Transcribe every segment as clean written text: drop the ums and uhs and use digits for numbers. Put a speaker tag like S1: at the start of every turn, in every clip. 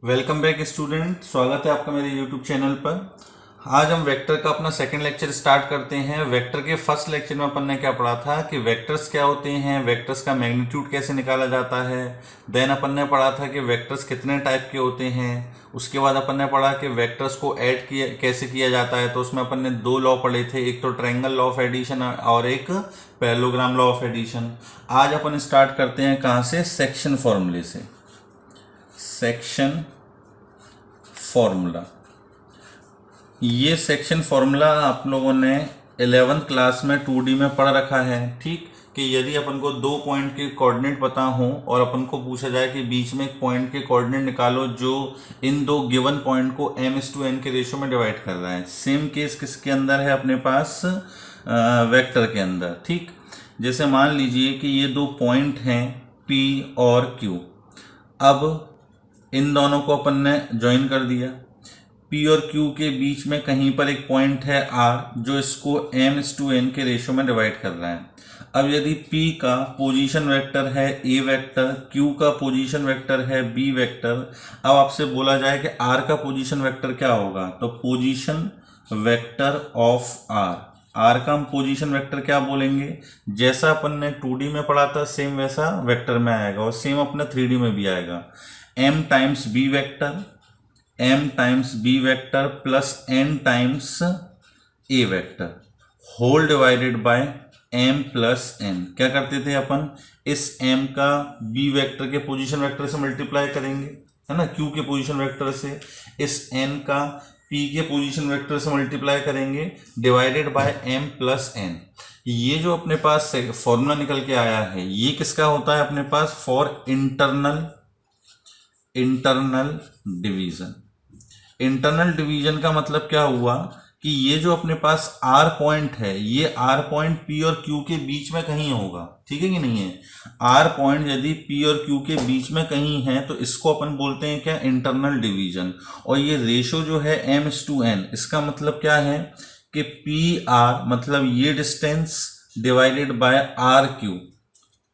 S1: Welcome back student, स्वागत है आपका मेरे यूट्यूब चैनल पर। आज हम वेक्टर का अपना सेकंड लेक्चर स्टार्ट करते हैं। वेक्टर के फर्स्ट लेक्चर में अपन ने क्या पढ़ा था कि वेक्टर्स क्या होते हैं, वेक्टर्स का मैग्नीट्यूड कैसे निकाला जाता है। देन अपन ने पढ़ा था कि वेक्टर्स कितने टाइप के होते हैं। उसके बाद अपन ने पढ़ा कि वेक्टर्स को ऐड किया कैसे किया जाता है। तो उसमें अपन ने दो लॉ पढ़े थे, एक तो ट्रायंगल लॉ ऑफ एडिशन और एक पैरेललोग्राम लॉ ऑफ एडिशन। आज अपन स्टार्ट करते हैं कहाँ से, सेक्शन फॉर्मूले से। सेक्शन फॉर्मूला, ये सेक्शन फॉर्मूला आप लोगों ने 11th क्लास में 2D में पढ़ रखा है। ठीक, कि यदि अपन को दो पॉइंट के कोऑर्डिनेट पता हो और अपन को पूछा जाए कि बीच में एक पॉइंट के कोऑर्डिनेट निकालो जो इन दो गिवन पॉइंट को m/n के रेशियो में डिवाइड कर रहा है। सेम केस किसके अंदर है, अपने पास वेक्टर के अंदर। ठीक, जैसे मान लीजिए कि ये दो पॉइंट हैं P और Q। अब इन दोनों को अपन ने ज्वाइन कर दिया। P और Q के बीच में कहीं पर एक पॉइंट है R जो इसको m/n के रेशियो में डिवाइड कर रहा है। अब यदि P का पोजीशन वेक्टर है A वेक्टर, Q का पोजीशन वेक्टर है B वेक्टर, अब आपसे बोला जाए कि R का पोजीशन वेक्टर क्या होगा, तो पोजीशन वेक्टर ऑफ R का हम पोजीशन वेक्टर क्या बोलेंगे, जैसा अपन ने 2D में पढ़ा था सेम वैसा वेक्टर में आएगा और सेम अपना 3D में भी आएगा। m times b vector, m times b vector plus n times a vector whole divided by m plus n। क्या करते थे अपन, इस m का b वेक्टर के पोजीशन वेक्टर से मल्टीप्लाई करेंगे, है ना, q के पोजीशन वेक्टर से। इस n का p के पोजीशन वेक्टर से मल्टीप्लाई करेंगे divided by m plus n। ये जो अपने पास फॉर्मूला निकल के आया है ये किसका होता है, अपने पास for internal division. Internal division का मतलब क्या हुआ कि ये जो अपने पास R पॉइंट है, ये R पॉइंट P और Q के बीच में कहीं होगा। ठीक है कि नहीं है, R पॉइंट यदि P और Q के बीच में कहीं है तो इसको अपन बोलते हैं क्या, इंटरनल डिवीजन। और ये रेशो जो है m/n, इसका मतलब क्या है कि PR मतलब ये डिस्टेंस डिवाइडेड बाय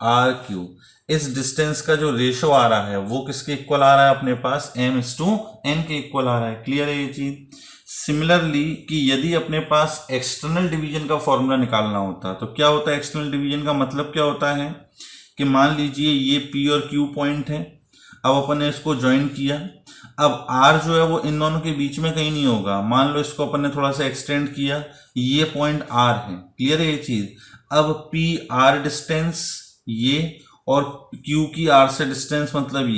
S1: RQ, इस डिस्टेंस का जो रेशो आ रहा है वो किसके इक्वल आ रहा है, अपने पास m/n के इक्वल आ रहा है। क्लियर है ये चीज। सिमिलरली कि यदि अपने पास एक्सटर्नल डिवीजन का फॉर्मूला निकालना होता तो क्या होता है, एक्सटर्नल डिवीजन का मतलब क्या होता है कि मान लीजिए ये P और Q पॉइंट है, अब अपन ने इसको ज्वाइन किया। अब R जो है वो इन दोनों के बीच में कहीं नहीं होगा, मान लो इसको अपन ने थोड़ा सा एक्सटेंड किया, ये पॉइंट R है। क्लियर है ये चीज। अब PR डिस्टेंस ये और Q की R से डिस्टेंस मतलब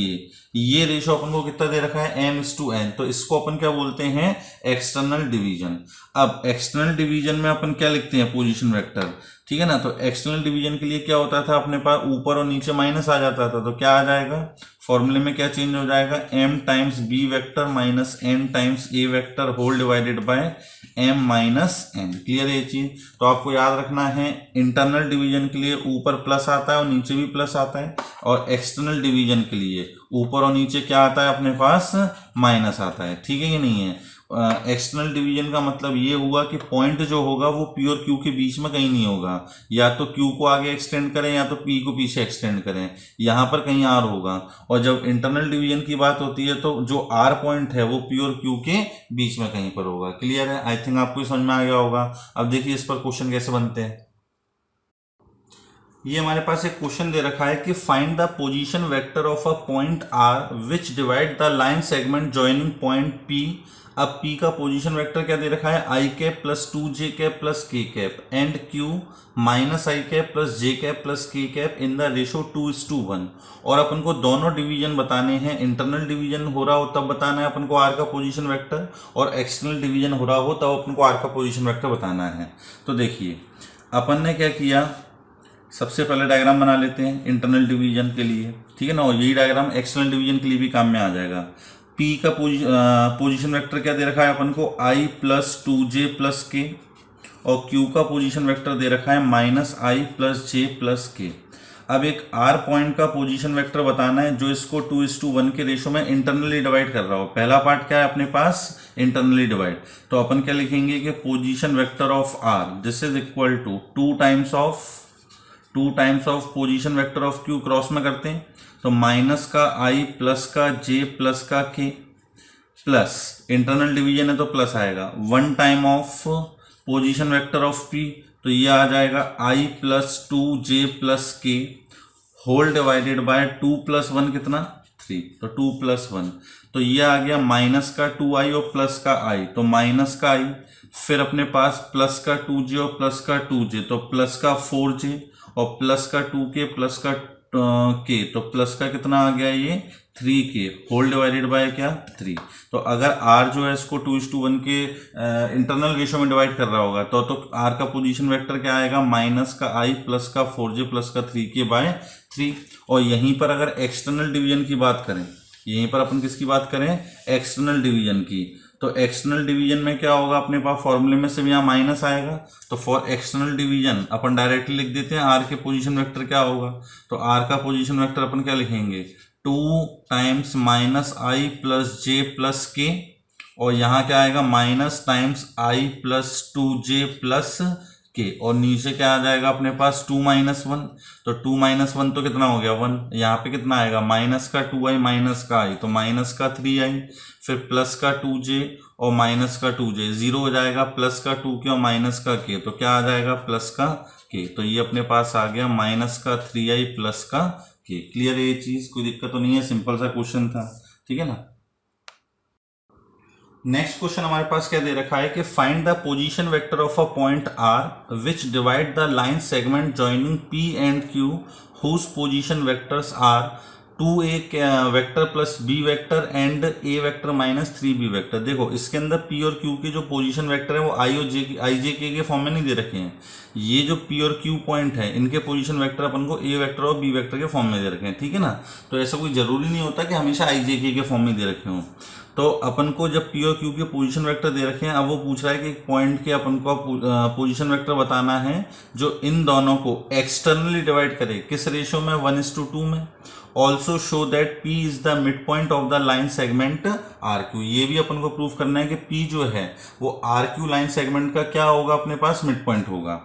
S1: ये रेशो अपन को कितना दे रखा है, m/n। तो इसको अपन क्या बोलते हैं, एक्सटर्नल डिवीजन। अब एक्सटर्नल डिवीजन में अपन क्या लिखते हैं, पोजीशन वेक्टर। ठीक है ना, तो एक्सटर्नल डिवीजन के लिए क्या होता था, अपने पास ऊपर और नीचे माइनस आ जाता था, तो क्या आ जाएगा फॉर्मूले में, क्या चेंज हो जाएगा, m times b vector minus n times a vector whole divided by m minus n। Clear है ये चीज। तो आपको याद रखना है इंटरनल डिवीजन के लिए ऊपर प्लस आता है और नीचे भी प्लस आता है, और एक्सटर्नल डिवीजन के लिए ऊपर और नीचे क्या आता है, अपने पास माइनस आता है। ठीक है कि नहीं है। एक्सटर्नल डिवीजन का मतलब ये हुआ कि पॉइंट जो होगा वो P और Q के बीच में कहीं नहीं होगा, या तो Q को आगे एक्सटेंड करें या तो P को पीछे एक्सटेंड करें, यहाँ पर कहीं R होगा। और जब इंटरनल डिवीजन की बात होती है तो जो R पॉइंट है वो P और Q के बीच में कहीं पर होगा। क्लियर है, आई थिंक आपको समझ में आ गया होगा। अब देखिए इस पर क्वेश्चन कैसे बनते हैं। ये हमारे पास एक क्वेश्चन दे रखा है कि find the position vector of a point R which divide the line segment joining point P। अब P का पोजीशन वेक्टर क्या दे रखा है, i cap plus 2j cap plus k cap and Q minus i cap plus j cap plus k cap in the ratio 2:1। और अपन को दोनों division बताने हैं, इंटरनल डिवीजन हो रहा हो तब बताना है अपन को R का पोजीशन वेक्टर, और एक्सटर्नल डिवीजन हो रहा हो तब अपन को R का पोजीशन वेक्टर बताना है। तो देखिए अपन ने क्या किया, सबसे पहले डायग्राम बना लेते हैं इंटरनल डिवीजन के लिए। ठीक है ना, और यही डायग्राम एक्सटर्नल डिवीजन के लिए भी काम में आ जाएगा। P का पोजीशन वेक्टर क्या दे रखा है अपन को, i plus 2j plus k, और Q का पोजीशन वेक्टर दे रखा है minus i plus j plus k। अब एक R पॉइंट का पोजीशन वेक्टर बताना है जो इसको 2:1 के रेशो में इंटरनली डिवाइड कर रहा हो। पहला पार्ट क्या है अपने पास, इंटरनली डिवाइड। तो अपन क्या लिखेंगे कि position vector of R this is equal to 2 times of position vector of Q cross में करते हैं तो माइनस का आई प्लस का जे प्लस का के प्लस इंटरनल डिवीजन है तो प्लस आएगा 1 time of position vector of P, तो ये आ जाएगा आई प्लस 2 जे प्लस के होल डिवाइडेड बाय 2 प्लस 1 कितना 3, तो 2 प्लस 1, तो ये आ गया माइनस का 2i और प्लस का i, तो माइनस का i, फिर अपने पास प्लस का 2j और प्लस का 2j, तो प्लस का 4j और प्लस का 2k प्लस का k, तो प्लस का कितना आ गया ये 3k होल डिवाइडेड बाय क्या 3। तो अगर r जो है इसको 2:1 के इंटरनल रेशियो में डिवाइड कर रहा होगा तो r का पोजीशन वेक्टर क्या आएगा माइनस का i प्लस का 4j प्लस का 3k बाय 3। और यहीं पर अगर एक्सटर्नल डिवीजन की बात करें, यहीं पर अपन किसकी बात करें एक्सटर्नल डिवीजन की, तो एक्सटर्नल डिवीजन में क्या होगा अपने पास फॉर्मूले में से भी यहाँ माइनस आएगा, तो for external division upon directly लिख देते हैं आर के पोजीशन वेक्टर क्या होगा, तो आर का पोजीशन वेक्टर अपन क्या लिखेंगे 2 टाइम्स माइनस आई प्लस जे प्लस के, और यहाँ क्या आएगा minus times I plus 2j plus के, और नीचे क्या आ जाएगा अपने पास 2 माइनस 1, तो 2 माइनस 1 तो कितना हो गया 1, यहाँ पे कितना आएगा माइनस का 2i माइनस का i, तो माइनस का 3i, फिर प्लस का 2j और माइनस का 2j, जीरो हो जाएगा प्लस का 2k और माइनस का k, तो क्या आ जाएगा प्लस का k, तो ये अपने पास आ गया माइनस का 3i प्लस का k। क्लियर है ये चीज, कोई दिक्कत तो नहीं है, सिंपल सा क्वेश्चन था, ठीक है ना। नेक्स्ट क्वेश्चन हमारे पास क्या दे रखा है कि find the position vector of a point R which divide the line segment joining P and Q whose position vectors are 2a vector plus b vector and a vector minus 3b vector. देखो इसके अंदर p और q के जो position vector है वो i और j के फॉर्म में नहीं दे रखे हैं, ये जो p और q पॉइंट है इनके पोजीशन वेक्टर अपन को a वेक्टर और b वेक्टर के फॉर्म में दे रखे हैं, ठीक है ना। तो ऐसा कोई जरूरी नहीं होता कि हमेशा i j के फॉर्म में दे रखे हों। तो अपन को जब पी और क्यू के पोजीशन वेक्टर दे रखे हैं, अब वो पूछ रहा है कि एक पॉइंट के अपन को पोजीशन वेक्टर बताना है जो इन दोनों को एक्सटर्नली डिवाइड करे, किस रेशियो में 1:2 में। Also show that P is the mid point of the line segment RQ, ये भी अपन को प्रूव करना है कि P जो है वो RQ लाइन सेगमेंट का क्या होगा अपने पास मिड पॉइंट होगा।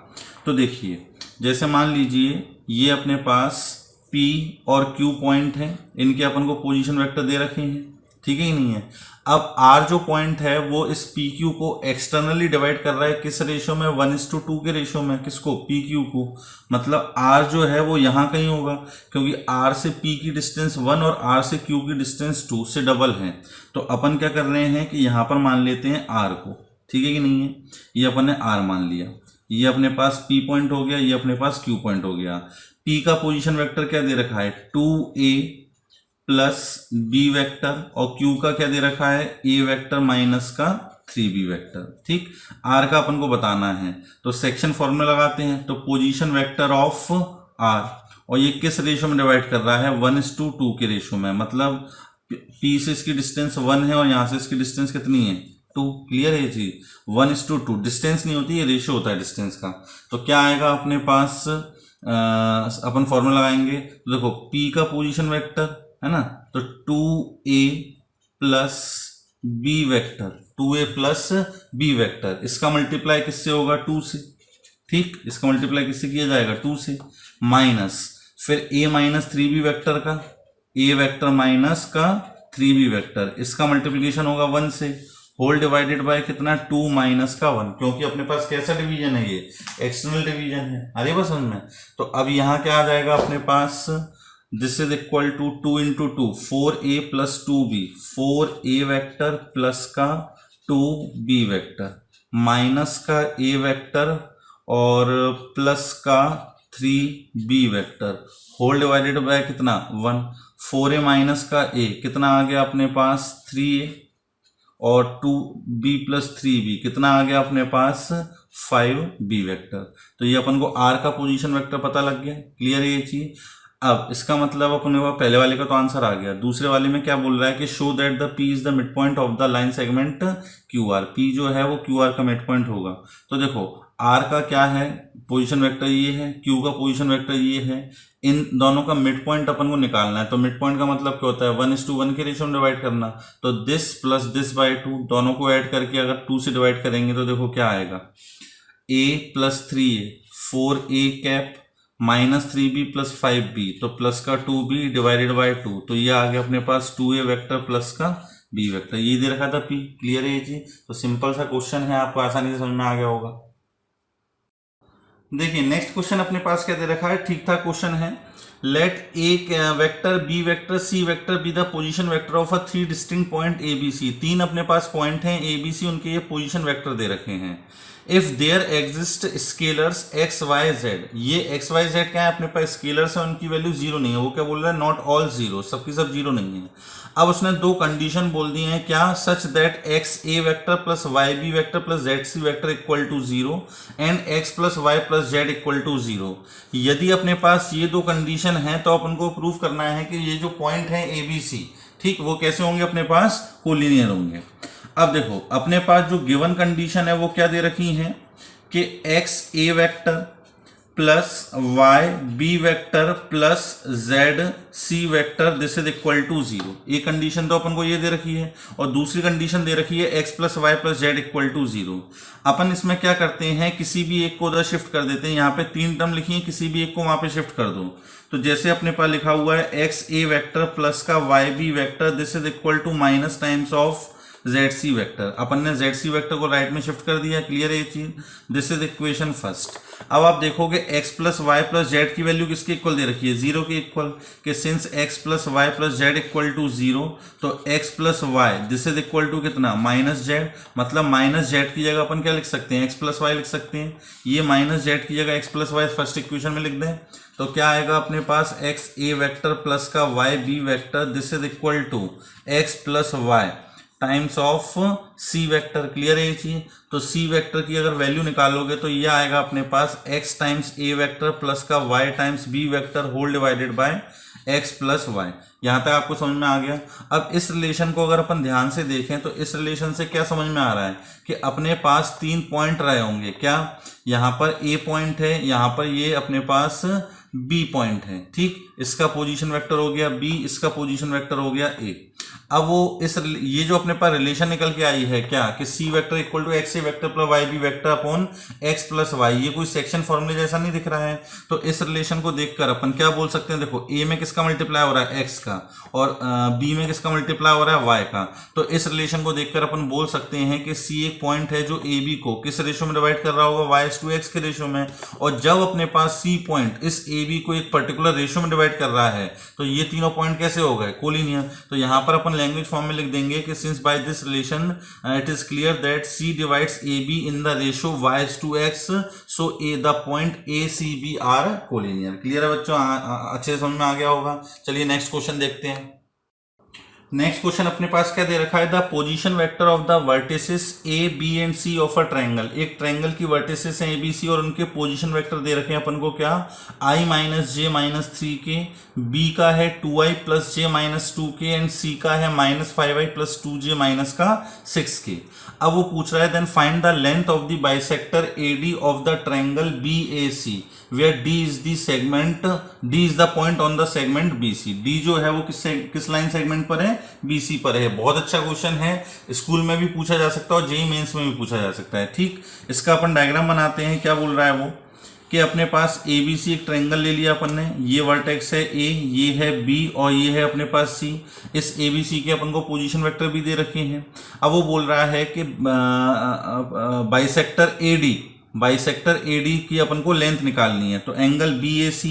S1: तो देखिए जैसे मान लीजिए ये अपने पास P और Q पॉइंट है, इनके अपन को पोजीशन वेक्टर दे रखे हैं, ठीक है ही नहीं है। अब R जो पॉइंट है वो इस PQ को एक्सटर्नली डिवाइड कर रहा है किस रेशियो में 1:2 के रेशियो में, किसको PQ को, मतलब R जो है वो यहाँ कहीं होगा क्योंकि R से P की डिस्टेंस 1 और R से Q की डिस्टेंस 2 से डबल है। तो अपन क्या कर रहे हैं कि यहाँ पर मान लेते हैं R को, ठीक है कि नहीं है, ये अपन ने R मान लिया, ये अपने पास P पॉइंट हो गया, ये अपने पास Q पॉइंट हो गया। P का पोजिशन वेक्टर क्या दे रखा है 2a प्लस b वेक्टर, और q का क्या दे रखा है a वेक्टर माइनस का 3b वेक्टर, ठीक। r का अपन को बताना है तो सेक्शन फॉर्मूला लगाते हैं, तो पोजीशन वेक्टर ऑफ r, और ये किस रेशियो में डिवाइड कर रहा है 1:2 के रेशियो में, मतलब p से इसकी डिस्टेंस 1 है और यहाँ से इसकी डिस्टेंस कितनी है 2। क्लियर है ये चीज, 1:2 डिस्टेंस नहीं होती, ये रेशियो होता है डिस्टेंस का। तो क्या आएगा अपने पास अपन फॉर्मूला लगाएंगे, तो देखो p का पोजीशन वेक्टर है ना, तो 2a plus b vector, 2a plus b vector, इसका मल्टीप्लाई किससे होगा 2 से, ठीक, इसका मल्टीप्लाई किससे किया जाएगा 2 से, माइनस फिर a माइनस 3b वेक्टर का, a वेक्टर माइनस का 3b वेक्टर, इसका मल्टीप्लीकेशन होगा 1 से, होल डिवाइडेड बाय कितना 2 माइनस का 1, क्योंकि अपने पास कैसा डिवीजन है ये एक्सटर्नल डिवीजन है, अरे बस समझ में। तो अब यहाँ क्या आ जाएगा अपने पास, this is equal to 2 into 2 4a plus 2b, 4a vector plus का 2b वेक्टर माइनस का a वेक्टर और प्लस का 3b vector whole divided bye कितना 1, 4a माइनस का a कितना आ गया अपने पास 3a और 2b प्लस 3b कितना आ गया अपने पास 5b वेक्टर। तो ये अपन को r का पोजीशन वेक्टर पता लग गया। क्लियर है ये चीज। अब इसका मतलब अपने को पहले वाले का तो आंसर आ गया, दूसरे वाले में क्या बोल रहा है कि show that the P is the mid point of the line segment QR, P जो है वो QR का मिड पॉइंट होगा। तो देखो R का क्या है पोजीशन वेक्टर ये है, Q का पोजीशन वेक्टर ये है, इन दोनों का मिड पॉइंट अपन को निकालना है। तो मिड पॉइंट का मतलब क्या होता है 1:1 के रेशियो में डिवाइड करना, तो दिस प्लस दिस बाय 2 दोनों को ऐड करके अगर 2 से डिवाइड करेंगे तो देखो क्या आएगा a plus 3a 4a cap -3b plus 5b, तो प्लस का 2b डिवाइडेड बाय 2, तो ये आ गया अपने पास 2a वेक्टर प्लस का b वेक्टर, ये दे रखा था p। क्लियर है ये चीज? तो सिंपल सा क्वेश्चन है, आपको आसानी से समझ में आ गया होगा। देखिए नेक्स्ट क्वेश्चन अपने पास क्या दे रखा है, ठीक ठाक क्वेश्चन है। Let A vector B vector C vector be the position vector of a 3 distinct point A B C. 3 अपने पास पॉइंट हैं ए बी सी, उनके ये पोजीशन वेक्टर दे रखे हैं। If there exist scalars X Y Z, ये X Y Z क्या है अपने पास स्केलर्स है, उनकी वैल्यू जीरो नहीं है। वो क्या बोल रहा है, नॉट ऑल जीरो, सबकी सब जीरो नहीं है। अब उसने दो कंडीशन बोल दी हैं, क्या, such that X A vector plus Y B vector plus Z C vector equal to zero and X plus Y plus Z equal to zero. यदि अपने पास ये दो कंडीशन है तो अपन को प्रूव करना है कि ये जो पॉइंट है ए बी सी, ठीक, वो कैसे होंगे अपने पास, कोलिनियर होंगे। अब देखो अपने पास जो गिवन कंडीशन है वो क्या दे रखी है कि X A vector plus Y B vector plus Z C vector this is equal to zero. ये कंडीशन तो अपन को ये दे रखी है, और दूसरी कंडीशन दे रखी है X plus Y plus Z equal to zero. अपन इसमें क्या करते हैं, किसी भी एक को उधर शिफ्ट कर देते हैं। यहाँ पे 3 टर्म लिखी है, किसी भी एक को वहां पे शिफ्ट कर दो। तो जैसे अपने पास लिखा हुआ है एक्स ए वेक्टर प्लस का Y B vector this is equal to minus times of Z C vector. अपन ने जेड सी वेक्टर को राइट में शिफ्ट कर दिया। क्लियर है ये चीज? This is equation first. अब आप देखोगे X plus Y plus Z की वैल्यू किसके इक्वल दे रखी है, जीरो के इक्वल, कि since X plus Y plus Z equal to zero, तो x plus Y this is equal to कितना, माइनस जेड। मतलब माइनस जेड की जगह अपन क्या लिख सकते हैं, एक्स प्लस वाई लिख सकते हैं। ये माइनस जेड की जगह X plus Y first equation में लिख दें, तो क्या आएगा अपने पास, एक्स ए वेक्टर प्लस का Y B vector this is equal to X plus Y times of C vector. Clear है ये चीज? तो सी वेक्टर की अगर वैल्यू निकालोगे तो ये आएगा अपने पास X times A vector plus का Y times B vector whole divided by X plus Y. यहां तक आपको समझ में आ गया। अब इस रिलेशन को अगर अपन ध्यान से देखें तो इस रिलेशन से क्या समझ में आ रहा है कि अपने पास 3 पॉइंट रहे होंगे। क्या, यहां पर ए पॉइंट है, यहां पर ये अपने पास बी पॉइंट है, ठीक, इसका पोजीशन वेक्टर हो गया बी, इसका पोजीशन वेक्टर हो गया ए। अब वो ये जो अपने पास रिलेशन निकल के आई है क्या, कि C vector equal to X A vector plus Y B vector upon X plus Y, ये कोई सेक्शन फॉर्मूले जैसा नहीं दिख रहा है। तो इस रिलेशन को देखकर अपन क्या बोल सकते हैं, देखो ए में किसका मल्टीप्लाई हो रहा है, एक्स का, और बी में किसका मल्टीप्लाई हो रहा है, वाई का। तो इस रिलेशन को देखकर अपन बोल सकते हैं कि सी एक पॉइंट है जो ए बी को किस रेशो में डिवाइड कर रहा होगा, वाई टू एक्स के रेशो में। और जब अपने पास सी पॉइंट इस ए बी को एक पर्टिकुलर रेशो में डिवाइड कर रहा है तो ये तीनों पॉइंट कैसे हो गए, कोलिनियर। तो यहां पर अपन लैंग्वेज फॉर्म में लिख देंगे कि since by this relation it is clear that C divides A B in the ratio Y to X, so A the point A C B are collinear. Clear है बच्चों? अच्छे से समझ में आ गया होगा। चलिए नेक्स्ट क्वेश्चन देखते हैं। नेक्स्ट क्वेश्चन अपने पास क्या दे रखा है, the position vector of the vertices A B and C of a triangle. एक ट्रायंगल की वर्टिसेस हैं ए बी सी और उनके पोजीशन वेक्टर दे रखे हैं अपन को क्या, i minus J minus 3k, B का है 2i plus J minus 2k and C का है minus 5i plus 2j minus का 6k। अब वो पूछ रहा है then find the length of the bisector AD of the triangle BAC where D is the segment, D is the point on the segment BC। D जो है वो किस लाइन सेगमेंट पर है, BC पर है। बहुत अच्छा क्वेश्चन है, स्कूल में भी पूछा जा सकता है और जेईई मेंस में भी पूछा जा सकता है। ठीक, इसका अपन डायग्राम बनाते हैं। क्या बोल रहा है वो कि अपने पास ABC एक ट्रायंगल ले लिया अपन ने, ये वर्टेक्स है A, ये है B और ये है अपने पास C। इस ABC के अपन को पोजीशन वेक्टर भी दे रखे हैं। अब वो बोल रहा है कि बाइसेक्टर AD की अपन को लेंथ निकालनी है। तो एंगल BAC,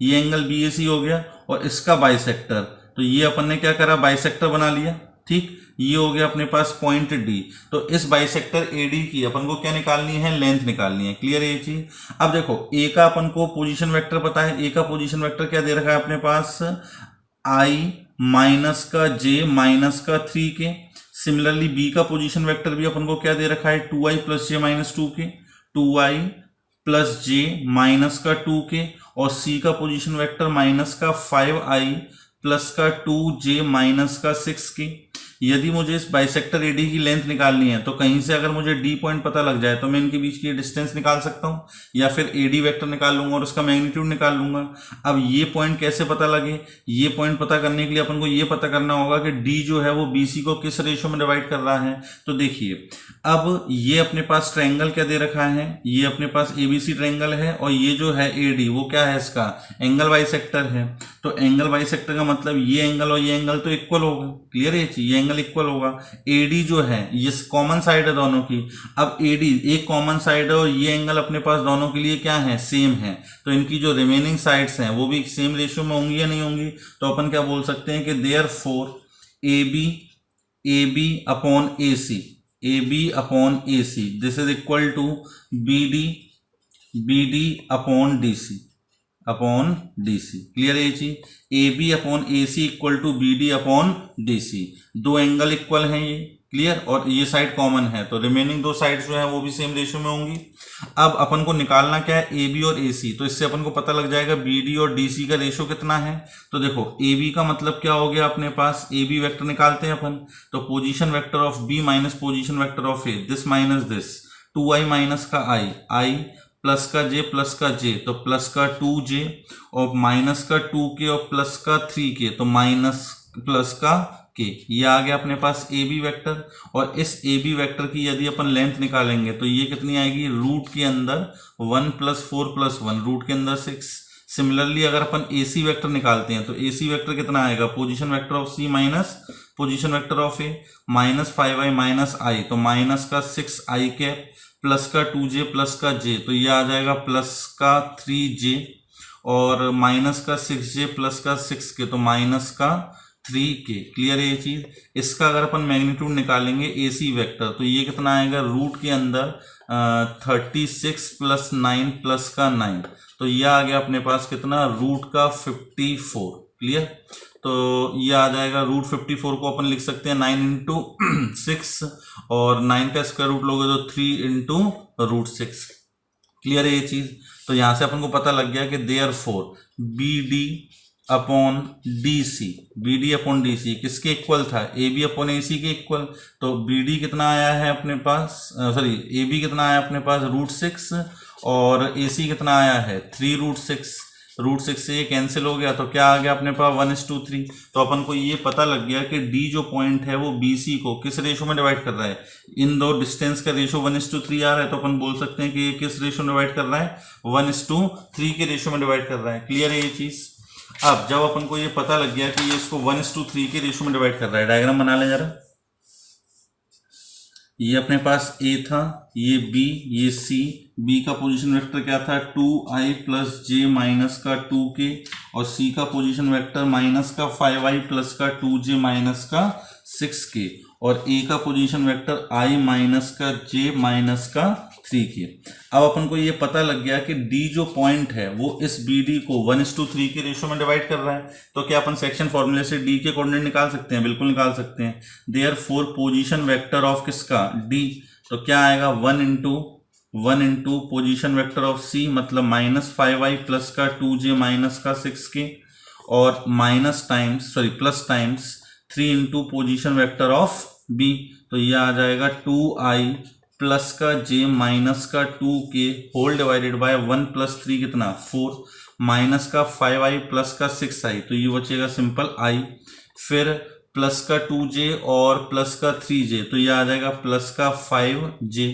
S1: ये एंगल BAC हो गया और इसका बाइसेक्टर, तो ये अपन ने क्या करा, बाइसेक्टर बना लिया। ठीक, ये हो गया अपने पास पॉइंट D। तो इस बाइसेक्टर AD की अपन को क्या निकालनी है, लेंथ निकालनी है। क्लियर है ये चीज? अब देखो A का अपन को पोजीशन वेक्टर पता है, A का पोजीशन वेक्टर क्या दे रखा है अपने पास, I माइनस का J माइनस का 3K। सिमिलरली B का पोजीशन वेक्टर भी अपन को क्या दे रखा है, 2I plus J minus 2K, 2I plus J minus का 2K, और C का पोजीशन वेक्टर माइनस का 5I प्लस का 2J माइनस का 6K। यदि मुझे इस बाइसेक्टर एडी की लेंथ निकालनी है तो कहीं से अगर मुझे डी पॉइंट पता लग जाए तो मैं इनके बीच की डिस्टेंस निकाल सकता हूँ, या फिर एडी वेक्टर निकाल लूंगा और उसका मैग्नीट्यूड निकाल लूंगा। अब ये पॉइंट कैसे पता लगे, ये पॉइंट पता करने के लिए अपन को ये पता करना होगा कि डी जो है वो बीसी को किस रेशो में डिवाइड कर रहा है। तो देखिए, अब ये अपने पास ट्रायंगल क्या दे रखा है, ये अपने पास एबीसी ट्रायंगल है, और ये जो है एडी वो क्या है, इसका एंगल बाइसेक्टर है। तो एंगल बाइसेक्टर का मतलब ये एंगल और ये एंगल तो इक्वल होगा, क्लियर है, ये एंगल इक्वल होगा। एडी जो है ये कॉमन साइड है दोनों की, अब एडी एक कॉमन साइड है और ये एंगल अपने पास दोनों के लिए क्या है, सेम है। तो इनकी जो रिमेनिंग साइड्स हैं वो भी सेम रेशियो में होंगी या नहीं होंगी। तो अपन क्या बोल सकते हैं कि therefore AB upon AC this is equal to BD upon DC। क्लियर है ये चीज, AB upon AC equal to BD upon DC। दो एंगल इक्वल हैं ये, क्लियर, और ये साइड कॉमन है, तो रिमेनिंग दो साइड्स जो है वो भी सेम रेशियो में होंगी। अब अपन को निकालना क्या है, AB और AC। तो इससे अपन को पता लग जाएगा BD और DC का रेशियो कितना है। तो देखो AB का मतलब क्या हो गया, अपने पास AB वेक्टर निकालते हैं अपन, तो position vector of B minus position vector of A, this minus this, 2i minus का i प्लस का j, तो प्लस का 2j और माइनस का 2k और प्लस का 3k, तो माइनस प्लस का k। ये आ गया अपने पास AB वेक्टर, और इस AB वेक्टर की यदि अपन लेंथ निकालेंगे तो ये कितनी आएगी, रूट के अंदर 1 + 4 + 1, रूट के अंदर 6। सिमिलरली अगर अपन AC वेक्टर निकालते हैं तो AC वेक्टर कितना आएगा, position vector of C minus position vector of A, minus 5i minus i, तो माइनस का 6i कैप प्लस का 2j प्लस का j, तो ये आ जाएगा प्लस का 3j, और माइनस का 6j प्लस का 6k, तो माइनस का 3k। क्लियर है ये चीज। इसका अगर अपन मैग्नीट्यूड निकालेंगे AC वेक्टर तो ये कितना आएगा, रूट के अंदर 36 + 9 प्लस का 9, तो ये आ गया अपने पास कितना, रूट का 54। क्लियर, तो ये आ जाएगा रूट 54 को अपन लिख सकते हैं 9 × 6, और 9 का स्क्वायर रूट लोगे तो 3 × √6। क्लियर है ये चीज। तो यहां से अपन को पता लग गया कि देयरफॉर BD अपॉन DC किसके इक्वल था, AB अपॉन AC के इक्वल। तो BD कितना आया है अपने पास, सॉरी AB कितना आया अपने पास, √6, और AC कितना आया है 3√6। √6 से ये कैंसिल हो गया, तो क्या आ गया अपने पास 1:3। तो अपन को ये पता लग गया कि D जो पॉइंट है वो BC को किस रेशो में डिवाइड कर रहा है, इन दो डिस्टेंस का रेशो 1:3 आ रहा है, तो अपन बोल सकते हैं कि ये किस रेशो में डिवाइड कर रहा है, 1:3 के रेशो में डिवाइड कर रहा है। क्लियर है ये चीज। अब जब अपन को ये पता लग गया कि ये इसको 1:3 के रेशो में डिवाइड कर रहा है, डायग्राम बना लें जरा। ये अपने पास A था, ये B, ये C। B का पोजीशन वेक्टर क्या था, 2i + j माइनस का 2k, और C का पोजीशन वेक्टर माइनस का 5i प्लस का 2j माइनस का 6k, और A का पोजीशन वेक्टर i माइनस का j माइनस का 3k। अब अपन को ये पता लग गया कि D जो पॉइंट है वो इस BD को 1:3 के रेशो में डिवाइड कर रहा है, तो क्या अपन सेक्शन फॉर्मूले से D के कोऑर्डिनेट निकाल सकते हैं, बिल्कुल निकाल सकते हैं। देयरफॉर पोजीशन वेक्टर ऑफ किसका, D, तो क्या आएगा 1 × पोजीशन वेक्टर ऑफ C, मतलब -5i प्लस का 2j माइनस का 6k, और plus times 3 × position vector of B, तो ये आ जाएगा 2i प्लस का j माइनस का 2k होल डिवाइडेड बाय 1 + 3 कितना 4, माइनस का 5i प्लस का 6i, तो ये बचेगा सिंपल i, फिर प्लस का 2j और प्लस का 3j, तो ये आ जाएगा प्लस का 5j,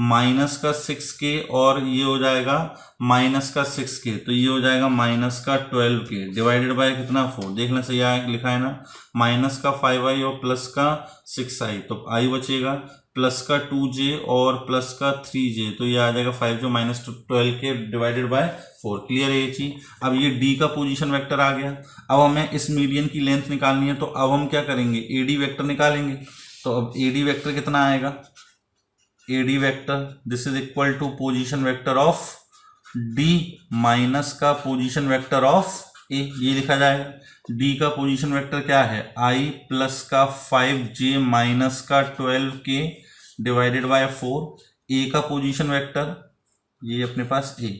S1: माइनस का 6k और ये हो जाएगा माइनस का 6k, तो ये हो जाएगा माइनस का 12k डिवाइडेड बाय कितना 4, देखना सही लिखा है ना, माइनस का 5i और प्लस का 6i, तो i बचेगा, प्लस का 2j और प्लस का 3j, तो ये आ जाएगा 5j minus 12k divided by 4। Clear है ये चीज। अब ये D का पोजीशन वेक्टर आ गया। अब हमें इस मीडियन की लेंथ निकालनी है, तो अब हम क्या करेंगे, AD वेक्टर निकालेंगे। तो अब AD वेक्टर कितना आएगा, AD vector this is equal to position vector of D minus का पोजीशन वेक्टर ऑफ A, ये लिखा जाएगा। D का पोजीशन वेक्टर क्या है, I प्लस का 5j माइनस का 12k डिवाइडेड बाय 4। A का पोजीशन वेक्टर ये अपने पास A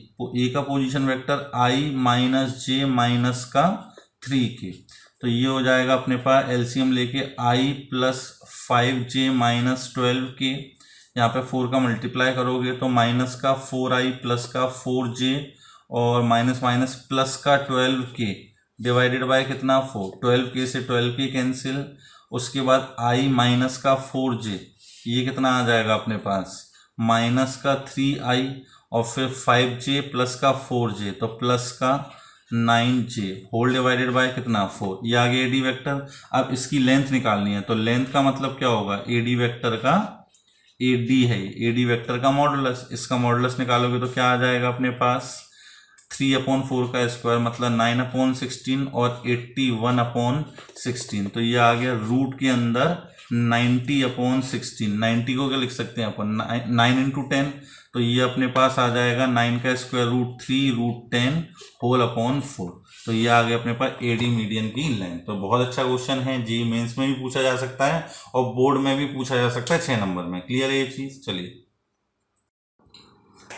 S1: का position vector I minus j minus का 3k, तो ये हो जाएगा अपने पास एलसीएम लेके i plus 5j minus 12k, यहाँ पे 4 का मल्टीप्लाई करोगे तो माइनस का 4i प्लस का 4j और माइनस माइनस प्लस का 12k डिवाइडेड बाय कितना 4, 12k से 12k कैंसिल, उसके बाद i माइनस का 4j, ये कितना आ जाएगा अपने पास माइनस का 3i और फिर 5j प्लस का 4j तो प्लस का 9j होल डिवाइडेड बाय कितना 4, ये आ गया एडी वेक्टर। अब इसकी लेंथ निकालनी है तो लेंथ का मतलब क्या होगा, एडी वेक्टर का एडी है, एडी वेक्टर का मॉडुलस, इसका मॉडुलस निकालोगे तो क्या आ जाएगा अपने पास 3/4 का स्क्वायर मतलब 9/16 और 81/16, तो ये आ गया रूट के अंदर 90/16। 90 को क्या लिख सकते हैं अपन 9 इंटू 10, तो ये अपने पास आ जाएगा 9 का square root 3 root 10 whole upon 4, तो ये आ गया अपने पास एडी मीडियन की लेंथ। तो बहुत अच्छा क्वेश्चन है, जी मेंस में भी पूछा जा सकता है और बोर्ड में भी पूछा जा सकता है 6 नंबर में। क्लियर है ये चीज। चलिए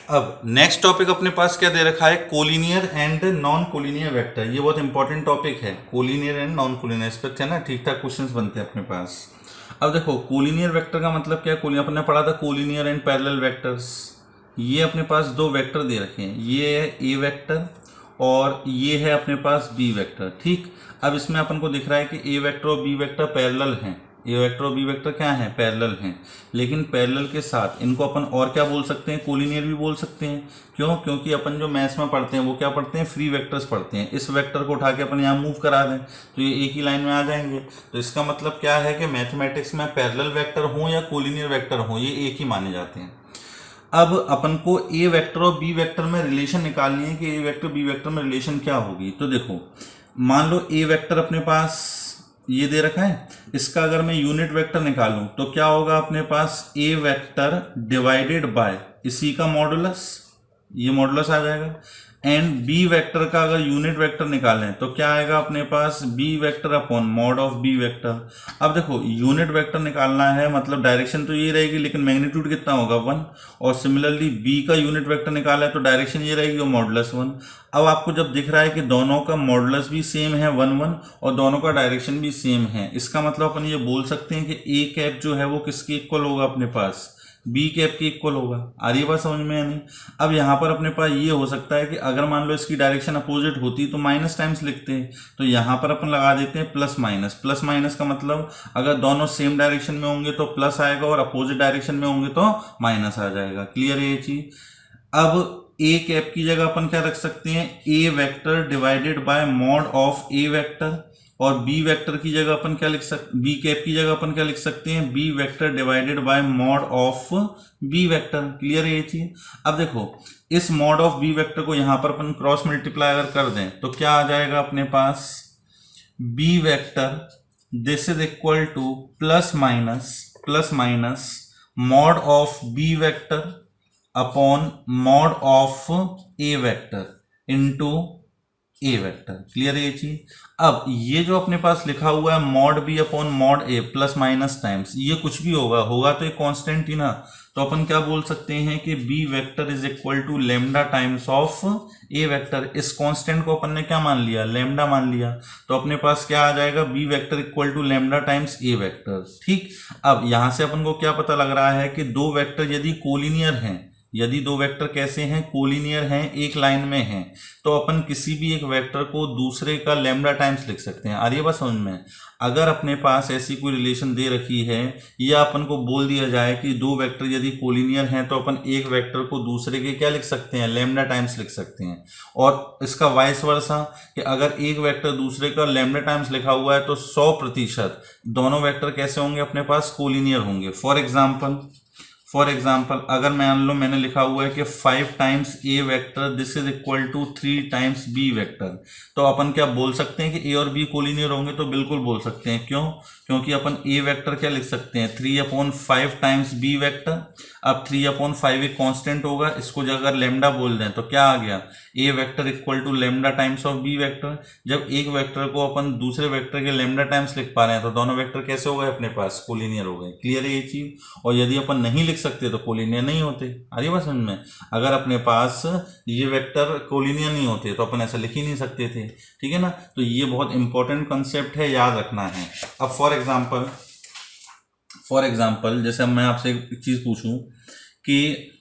S1: अब नेक्स्ट टॉपिक अपने पास क्या दे रखा है, collinear and non collinear vector. ये बहुत इंपॉर्टेंट टॉपिक है, कोलिनियर एंड नॉन कोलिनियर, इस पर है ना ठीक ठाक क्वेश्चंस बनते हैं अपने पास। अब देखो कोलिनियर वेक्टर का मतलब क्या है, अपने पढ़ा था कोलिनियर एंड पैरेलल वेक्टर्स। ये अपने पास दो वेक्टर दे रखे हैं, ये है ए वेक्टर और ये है अपने पास बी वेक्टर। ठीक, अब इसमें अपन को दिख रहा है कि ए वेक्टर और बी वेक्टर पैरेलल हैं, ए वेक्टर और बी वेक्टर क्या है पैरेलल हैं, लेकिन पैरेलल के साथ इनको अपन और क्या बोल सकते हैं, कोलिनियर भी बोल सकते हैं। क्यों, क्योंकि अपन जो मैथ्स में पढ़ते हैं वो क्या पढ़ते हैं, फ्री वेक्टर्स पढ़ते हैं। इस वेक्टर को उठा के अपन यहाँ मूव करा दें तो ये एक ही लाइन में आ जाएंगे। तो इसका मतलब क्या है कि मैथमेटिक्स में पैरेलल वेक्टर हो या कोलिनियर वेक्टर हो ये एक ही माने जाते हैं। अब अपन को ए वेक्टर और बी वेक्टर में रिलेशन निकालनी है कि ए वेक्टर बी वेक्टर में रिलेशन क्या होगी। तो देखो मान लो ए वेक्टर अपने पास ये दे रखा है, इसका अगर मैं यूनिट वेक्टर निकालूं तो क्या होगा अपने पास ए वेक्टर डिवाइडेड बाय इसी का मॉडुलस, ये मॉडुलस आ जाएगा। एंड बी वेक्टर का अगर यूनिट वेक्टर निकालें तो क्या आएगा अपने पास B vector upon mod of B vector. अब देखो यूनिट वेक्टर निकालना है मतलब डायरेक्शन तो ये रहेगी लेकिन मैग्नीट्यूड कितना होगा 1, और सिमिलरली बी का यूनिट वेक्टर निकाला है तो डायरेक्शन ये रहेगी और मॉडुलस 1। अब आपको जब दिख रहा है कि दोनों का मॉडुलस भी सेम है 1 1 और दोनों का डायरेक्शन भी सेम है, इसका मतलब अपन ये बोल सकते हैं कि ए कैप जो है वो किसके इक्वल होगा अपने पास, बी कैप के इक्वल होगा। आ रही बात समझ में या नहीं। अब यहाँ पर अपने पास ये हो सकता है कि अगर मान लो इसकी डायरेक्शन अपोजिट होती तो माइनस टाइम्स लिखते हैं, तो यहाँ पर अपन लगा देते हैं प्लस माइनस। प्लस माइनस का मतलब अगर दोनों सेम डायरेक्शन में होंगे तो प्लस आएगा और अपोजिट डायरेक्शन में होंगे तो माइनस आ जाएगा। क्लियर है ये चीज। अब ए कैप की जगह अपन क्या रख सकते हैं, A vector divided by mod of A vector, और बी वेक्टर की जगह अपन क्या लिख सकते, बी कैप की जगह अपन क्या लिख सकते हैं, B vector divided by mod of B vector. Clear है ये चीज। अब देखो इस मॉड ऑफ बी वेक्टर को यहां पर अपन क्रॉस मल्टीप्लाई अगर कर दें तो क्या आ जाएगा अपने पास, B vector this is equal to plus minus mod of B vector upon mod of A vector into A vector. Clear है ये चीज। अब ये जो अपने पास लिखा हुआ है मॉड बी अपॉन मॉड ए प्लस माइनस टाइम्स, ये कुछ भी होगा तो ये कांस्टेंट ही ना, तो अपन क्या बोल सकते हैं कि B vector is equal to lambda times of A vector. इस कांस्टेंट को अपन ने क्या मान लिया, लेमडा मान लिया, तो अपने पास क्या आ जाएगा B vector equal to lambda times A vector. ठीक, अब यहां से अपन को क्या पता लग रहा है कि दो वेक्टर यदि कोलिनियर हैं, यदि दो वेक्टर कैसे हैं, कोलिनियर हैं, एक लाइन में हैं, तो अपन किसी भी एक वेक्टर को दूसरे का लेमडा टाइम्स लिख सकते हैं। आ रही है बात समझ में। अगर अपने पास ऐसी कोई रिलेशन दे रखी है या अपन को बोल दिया जाए कि दो वेक्टर यदि कोलिनियर हैं तो अपन एक वेक्टर को दूसरे के क्या लिख सकते हैं, लेमडा टाइम्स लिख सकते हैं। और इसका वाइस वर्सा कि अगर एक वेक्टर दूसरे का लेमडा टाइम्स लिखा हुआ है तो 100% दोनों वेक्टर कैसे होंगे अपने पास, कोलिनियर होंगे। फॉर एग्जाम्पल अगर मान लो मैंने लिखा हुआ है कि 5 times A vector this is equal to 3 times B vector, तो अपन क्या बोल सकते हैं कि ए और बी कोलिनियर होंगे, तो बिल्कुल बोल सकते हैं। क्यों, क्योंकि अपन ए वेक्टर क्या लिख सकते हैं 3/5 टाइम्स बी वेक्टर। अब 3/5 एक कांस्टेंट होगा, इसको अगर लेमडा बोल दें तो क्या आ गया, A vector equal to lambda times of B vector. जब एक वेक्टर को अपन दूसरे वेक्टर के लेमडा टाइम्स लिख पा रहे हैं तो दोनों वेक्टर कैसे हो गए अपने पास, कोलिनियर हो गए। क्लियर है ये चीज। और यदि अपन नहीं लिख लिख सकते तो कोलिनियर नहीं होते। आ रही बात समझ में? अगर अपने पास ये वेक्टर कोलिनियर नहीं होते तो अपन ऐसा लिख ही नहीं सकते थे, ठीक है ना। तो ये बहुत इंपॉर्टेंट कंसेप्ट है, याद रखना है। अब फॉर एग्जाम्पल जैसे अब मैं आपसे एक चीज पूछूं कि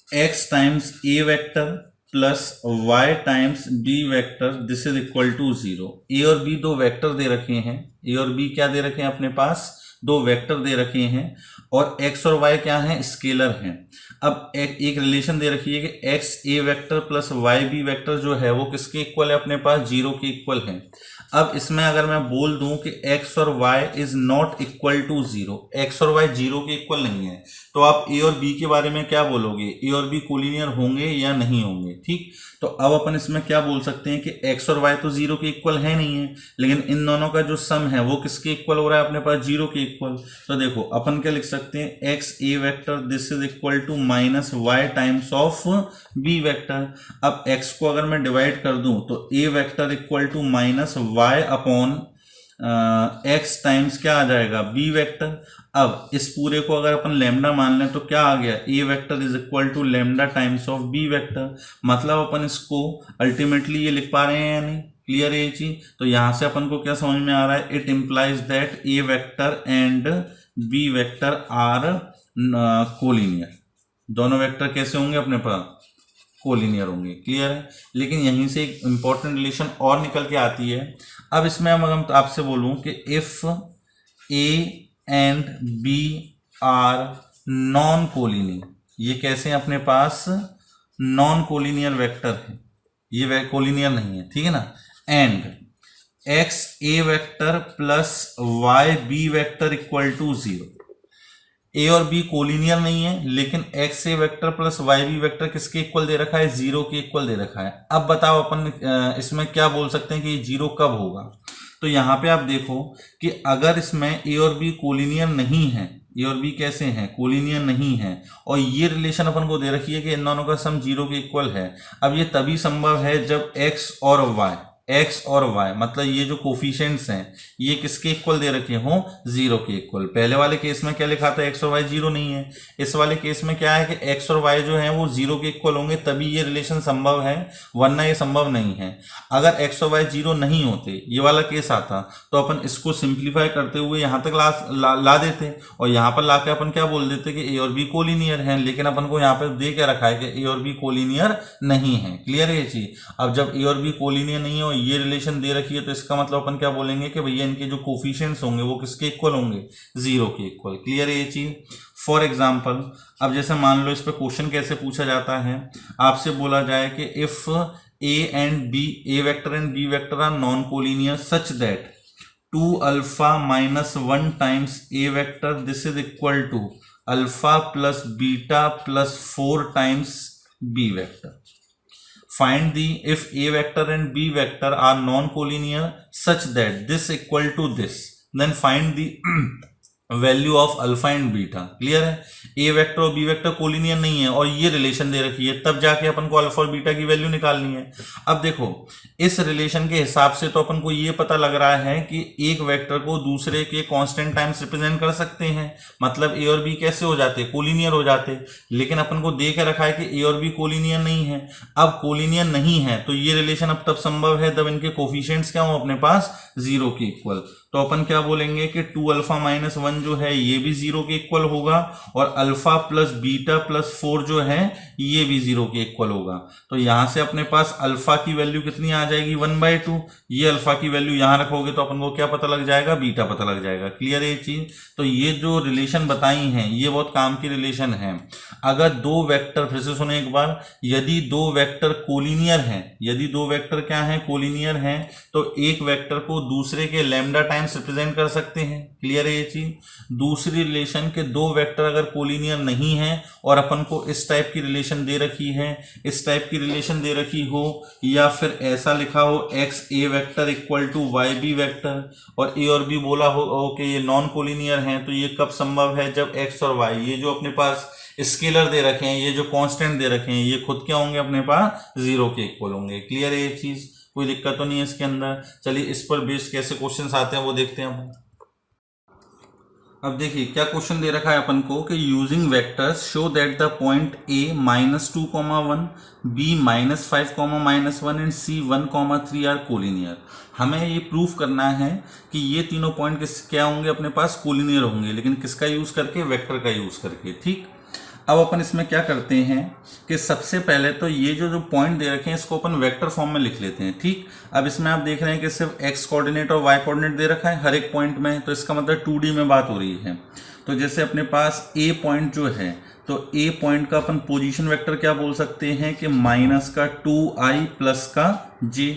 S1: x times A vector plus y times b vector this is equal to 0। A और b दो वेक्टर दे रखे हैं, ए और b क्या दे रखे हैं अपने पास, दो वेक्टर दे रखे हैं, और x और y क्या है, स्केलर हैं। अब एक रिलेशन दे रखी है कि x a vector plus y b vector जो है वो किसके इक्वल है, अपने पास 0 के इक्वल है। अब इसमें अगर मैं बोल दूं कि x और y is not equal to 0, x और y 0 के इक्वल नहीं है, तो आप a और b के बारे में क्या बोलोगे, a और b कोलिनियर होंगे या नहीं होंगे। ठीक, तो अब अपन इसमें क्या बोल सकते हैं कि x और y तो 0 के इक्वल है नहीं है, लेकिन इन दोनों का जो सम है वो किसके इक्वल हो रहा है, अपने पास 0 के इक्वल। तो देखो अपन क्या लिख सकते हैं, x a vector this is equal to minus y times of b vector. अब x को अगर मैं डिवाइड कर दूं तो a vector equal to minus y upon x times क्या आ जाएगा, b वेक्टर। अब इस पूरे को अगर अपन लैम्डा मान लें तो क्या आ गया, a vector is equal to lambda times of b vector. मतलब अपन इसको अल्टीमेटली ये लिख पा रहे हैं या नहीं, क्लियर है ये चीज। तो यहां से अपन को क्या समझ में आ रहा है, it implies that a vector and b vector are collinear. दोनों वेक्टर कैसे होंगे, अपने पास कोलिनियर होंगे, क्लियर है। लेकिन यहीं से एक इंपॉर्टेंट रिलेशन और निकल के आती है। अब इसमें हम आपसे बोलूं कि if a and b are non collinear, ये कैसे हैं अपने पास, नॉन कोलिनियर वेक्टर है, ये कोलिनियर नहीं है, ठीक है ना। And x a vector plus y b vector equal to 0, A और बी कोलिनियर नहीं है, लेकिन X A vector plus Y B vector किसके इक्वल दे रखा है, 0 के इक्वल दे रखा है। अब बताओ अपन इसमें क्या बोल सकते हैं कि ये 0 कब होगा। तो यहाँ पे आप देखो कि अगर इसमें ए और बी कोलिनियर नहीं है, ए और बी कैसे हैं, कोलिनियर नहीं है, और ये रिलेशन अपन को दे रखी है कि इन दोनों का सम 0 के इक्वल है। अब ये तभी संभव है जब x और y मतलब ये जो कोफिशिएंट्स हैं ये किसके इक्वल दे रखे हों, 0 के इक्वल। पहले वाले केस में क्या लिखा था, x और y 0 नहीं है। इस वाले केस में क्या है कि x और y जो है वो 0 के इक्वल होंगे, तभी ये रिलेशन संभव है, वरना ये संभव नहीं है। अगर x और y 0 नहीं होते, ये वाला केस आता, तो अपन इसको सिंप्लीफाई करते हुए यहाँ तक ला देते, और यहाँ पर लाके अपन क्या बोल देते कि a और b कोलिनियर है। लेकिन अपन को यहाँ पर दे के रखा है कि a और b कोलिनियर नहीं है, क्लियर है ये चीज। अब जब a और b कोलिनियर नहीं है, ये रिलेशन दे रखी है, तो इसका मतलब अपन क्या बोलेंगे कि भैया इनके जो कोफिशिएंट्स होंगे वो किसके इक्वल होंगे, 0 के इक्वल, क्लियर है ये चीज। फॉर एग्जांपल अब जैसे मान लो इस पे क्वेश्चन कैसे पूछा जाता है, आपसे बोला जाए कि if A vector and B vector are non collinear such that 2 alpha minus 1 times A vector this is equal to alpha plus beta plus 4 times B vector. Find the if a vector and b vector are non-collinear such that this equal to this, then find the value of alpha and beta. Clear है, ए vector और B vector collinear नहीं है और ये relation दे रखी है, तब जाके अपन को अल्फा और बीटा की वैल्यू निकालनी है। अब देखो इस रिलेशन के हिसाब से तो अपन को ये पता लग रहा है कि एक वेक्टर को दूसरे के कांस्टेंट टाइम्स रिप्रेजेंट कर सकते हैं, मतलब ए और बी कैसे हो जाते, कोलिनियर हो जाते। लेकिन अपन को दे के रखा है कि ए और बी कोलिनियर नहीं है। अब कोलिनियर नहीं है तो ये रिलेशन अब तब संभव है जब इनके कोफिशिएंट्स क्या हो, अपने पास 0 के इक्वल। तो अपन क्या बोलेंगे कि 2 अल्फा माइनस 1 जो है ये भी 0 के इक्वल होगा, और अल्फा प्लस बीटा प्लस 4 जो है ये भी 0 के इक्वल होगा। तो यहां से अपने पास अल्फा की वैल्यू कितनी आ जाएगी, 1/2। ये अल्फा की वैल्यू यहां रखोगे तो अपन को क्या पता लग जाएगा, बीटा पता लग जाएगा। क्लियर है ये चीज। तो ये जो रिलेशन बताई हैं ये बहुत काम की रिलेशन है। अगर दो वेक्टर, फिर से सुने एक बार, यदि दो वेक्टर कोलिनियर हैं, यदि दो वेक्टर क्या है, कोलिनियर हैं, तो एक वेक्टर को दूसरे के लैम्डा टाइम्स रिप्रेजेंट कर सकते हैं। क्लियर है ये चीज। दूसरी रिलेशन के दो वेक्टर अगर कोलिनियर नहीं है और अपन को इस टाइप की रिलेशन दे रखी है, इस टाइप की रिलेशन दे रखी हो, या फिर ऐसा लिखा हो X A vector equal to Y B vector, और ए और बी बोला हो कि ये नॉन कोलिनियर हैं, तो ये कब संभव है, जब एक्स और वाई ये जो अपने पास स्केलर दे रखे हैं, ये जो कांस्टेंट दे रखे हैं, ये खुद क्या होंगे, अपने पास 0 के इक्वल होंगे। क्लियर है ये चीज, कोई दिक्कत तो नहीं है इसके अंदर। चलिए इस पर बेस्ड कैसे क्वेश्चंस आते हैं वो देखते हैं हम। अब देखिए क्या क्वेश्चन दे रखा है अपन को कि using vectors show that the point A -2,1, B -5,-1 and C 1,3 are collinear. हमें ये प्रूफ करना है कि ये तीनों पॉइंट क्या होंगे अपने पास, कोलिनियर होंगे, लेकिन किसका यूज करके, वेक्टर का यूज करके। ठीक, अब अपन इसमें क्या करते हैं कि सबसे पहले तो ये जो पॉइंट दे रखे हैं इसको अपन वेक्टर फॉर्म में लिख लेते हैं। ठीक, अब इसमें आप देख रहे हैं कि सिर्फ एक्स कोऑर्डिनेट और वाई कोऑर्डिनेट दे रखा है हर एक पॉइंट में, तो इसका मतलब 2D में बात हो रही है। तो जैसे अपने पास ए पॉइंट जो है, तो ए पॉइंट का अपन पोजीशन वेक्टर क्या बोल सकते हैं कि -2i प्लस का j।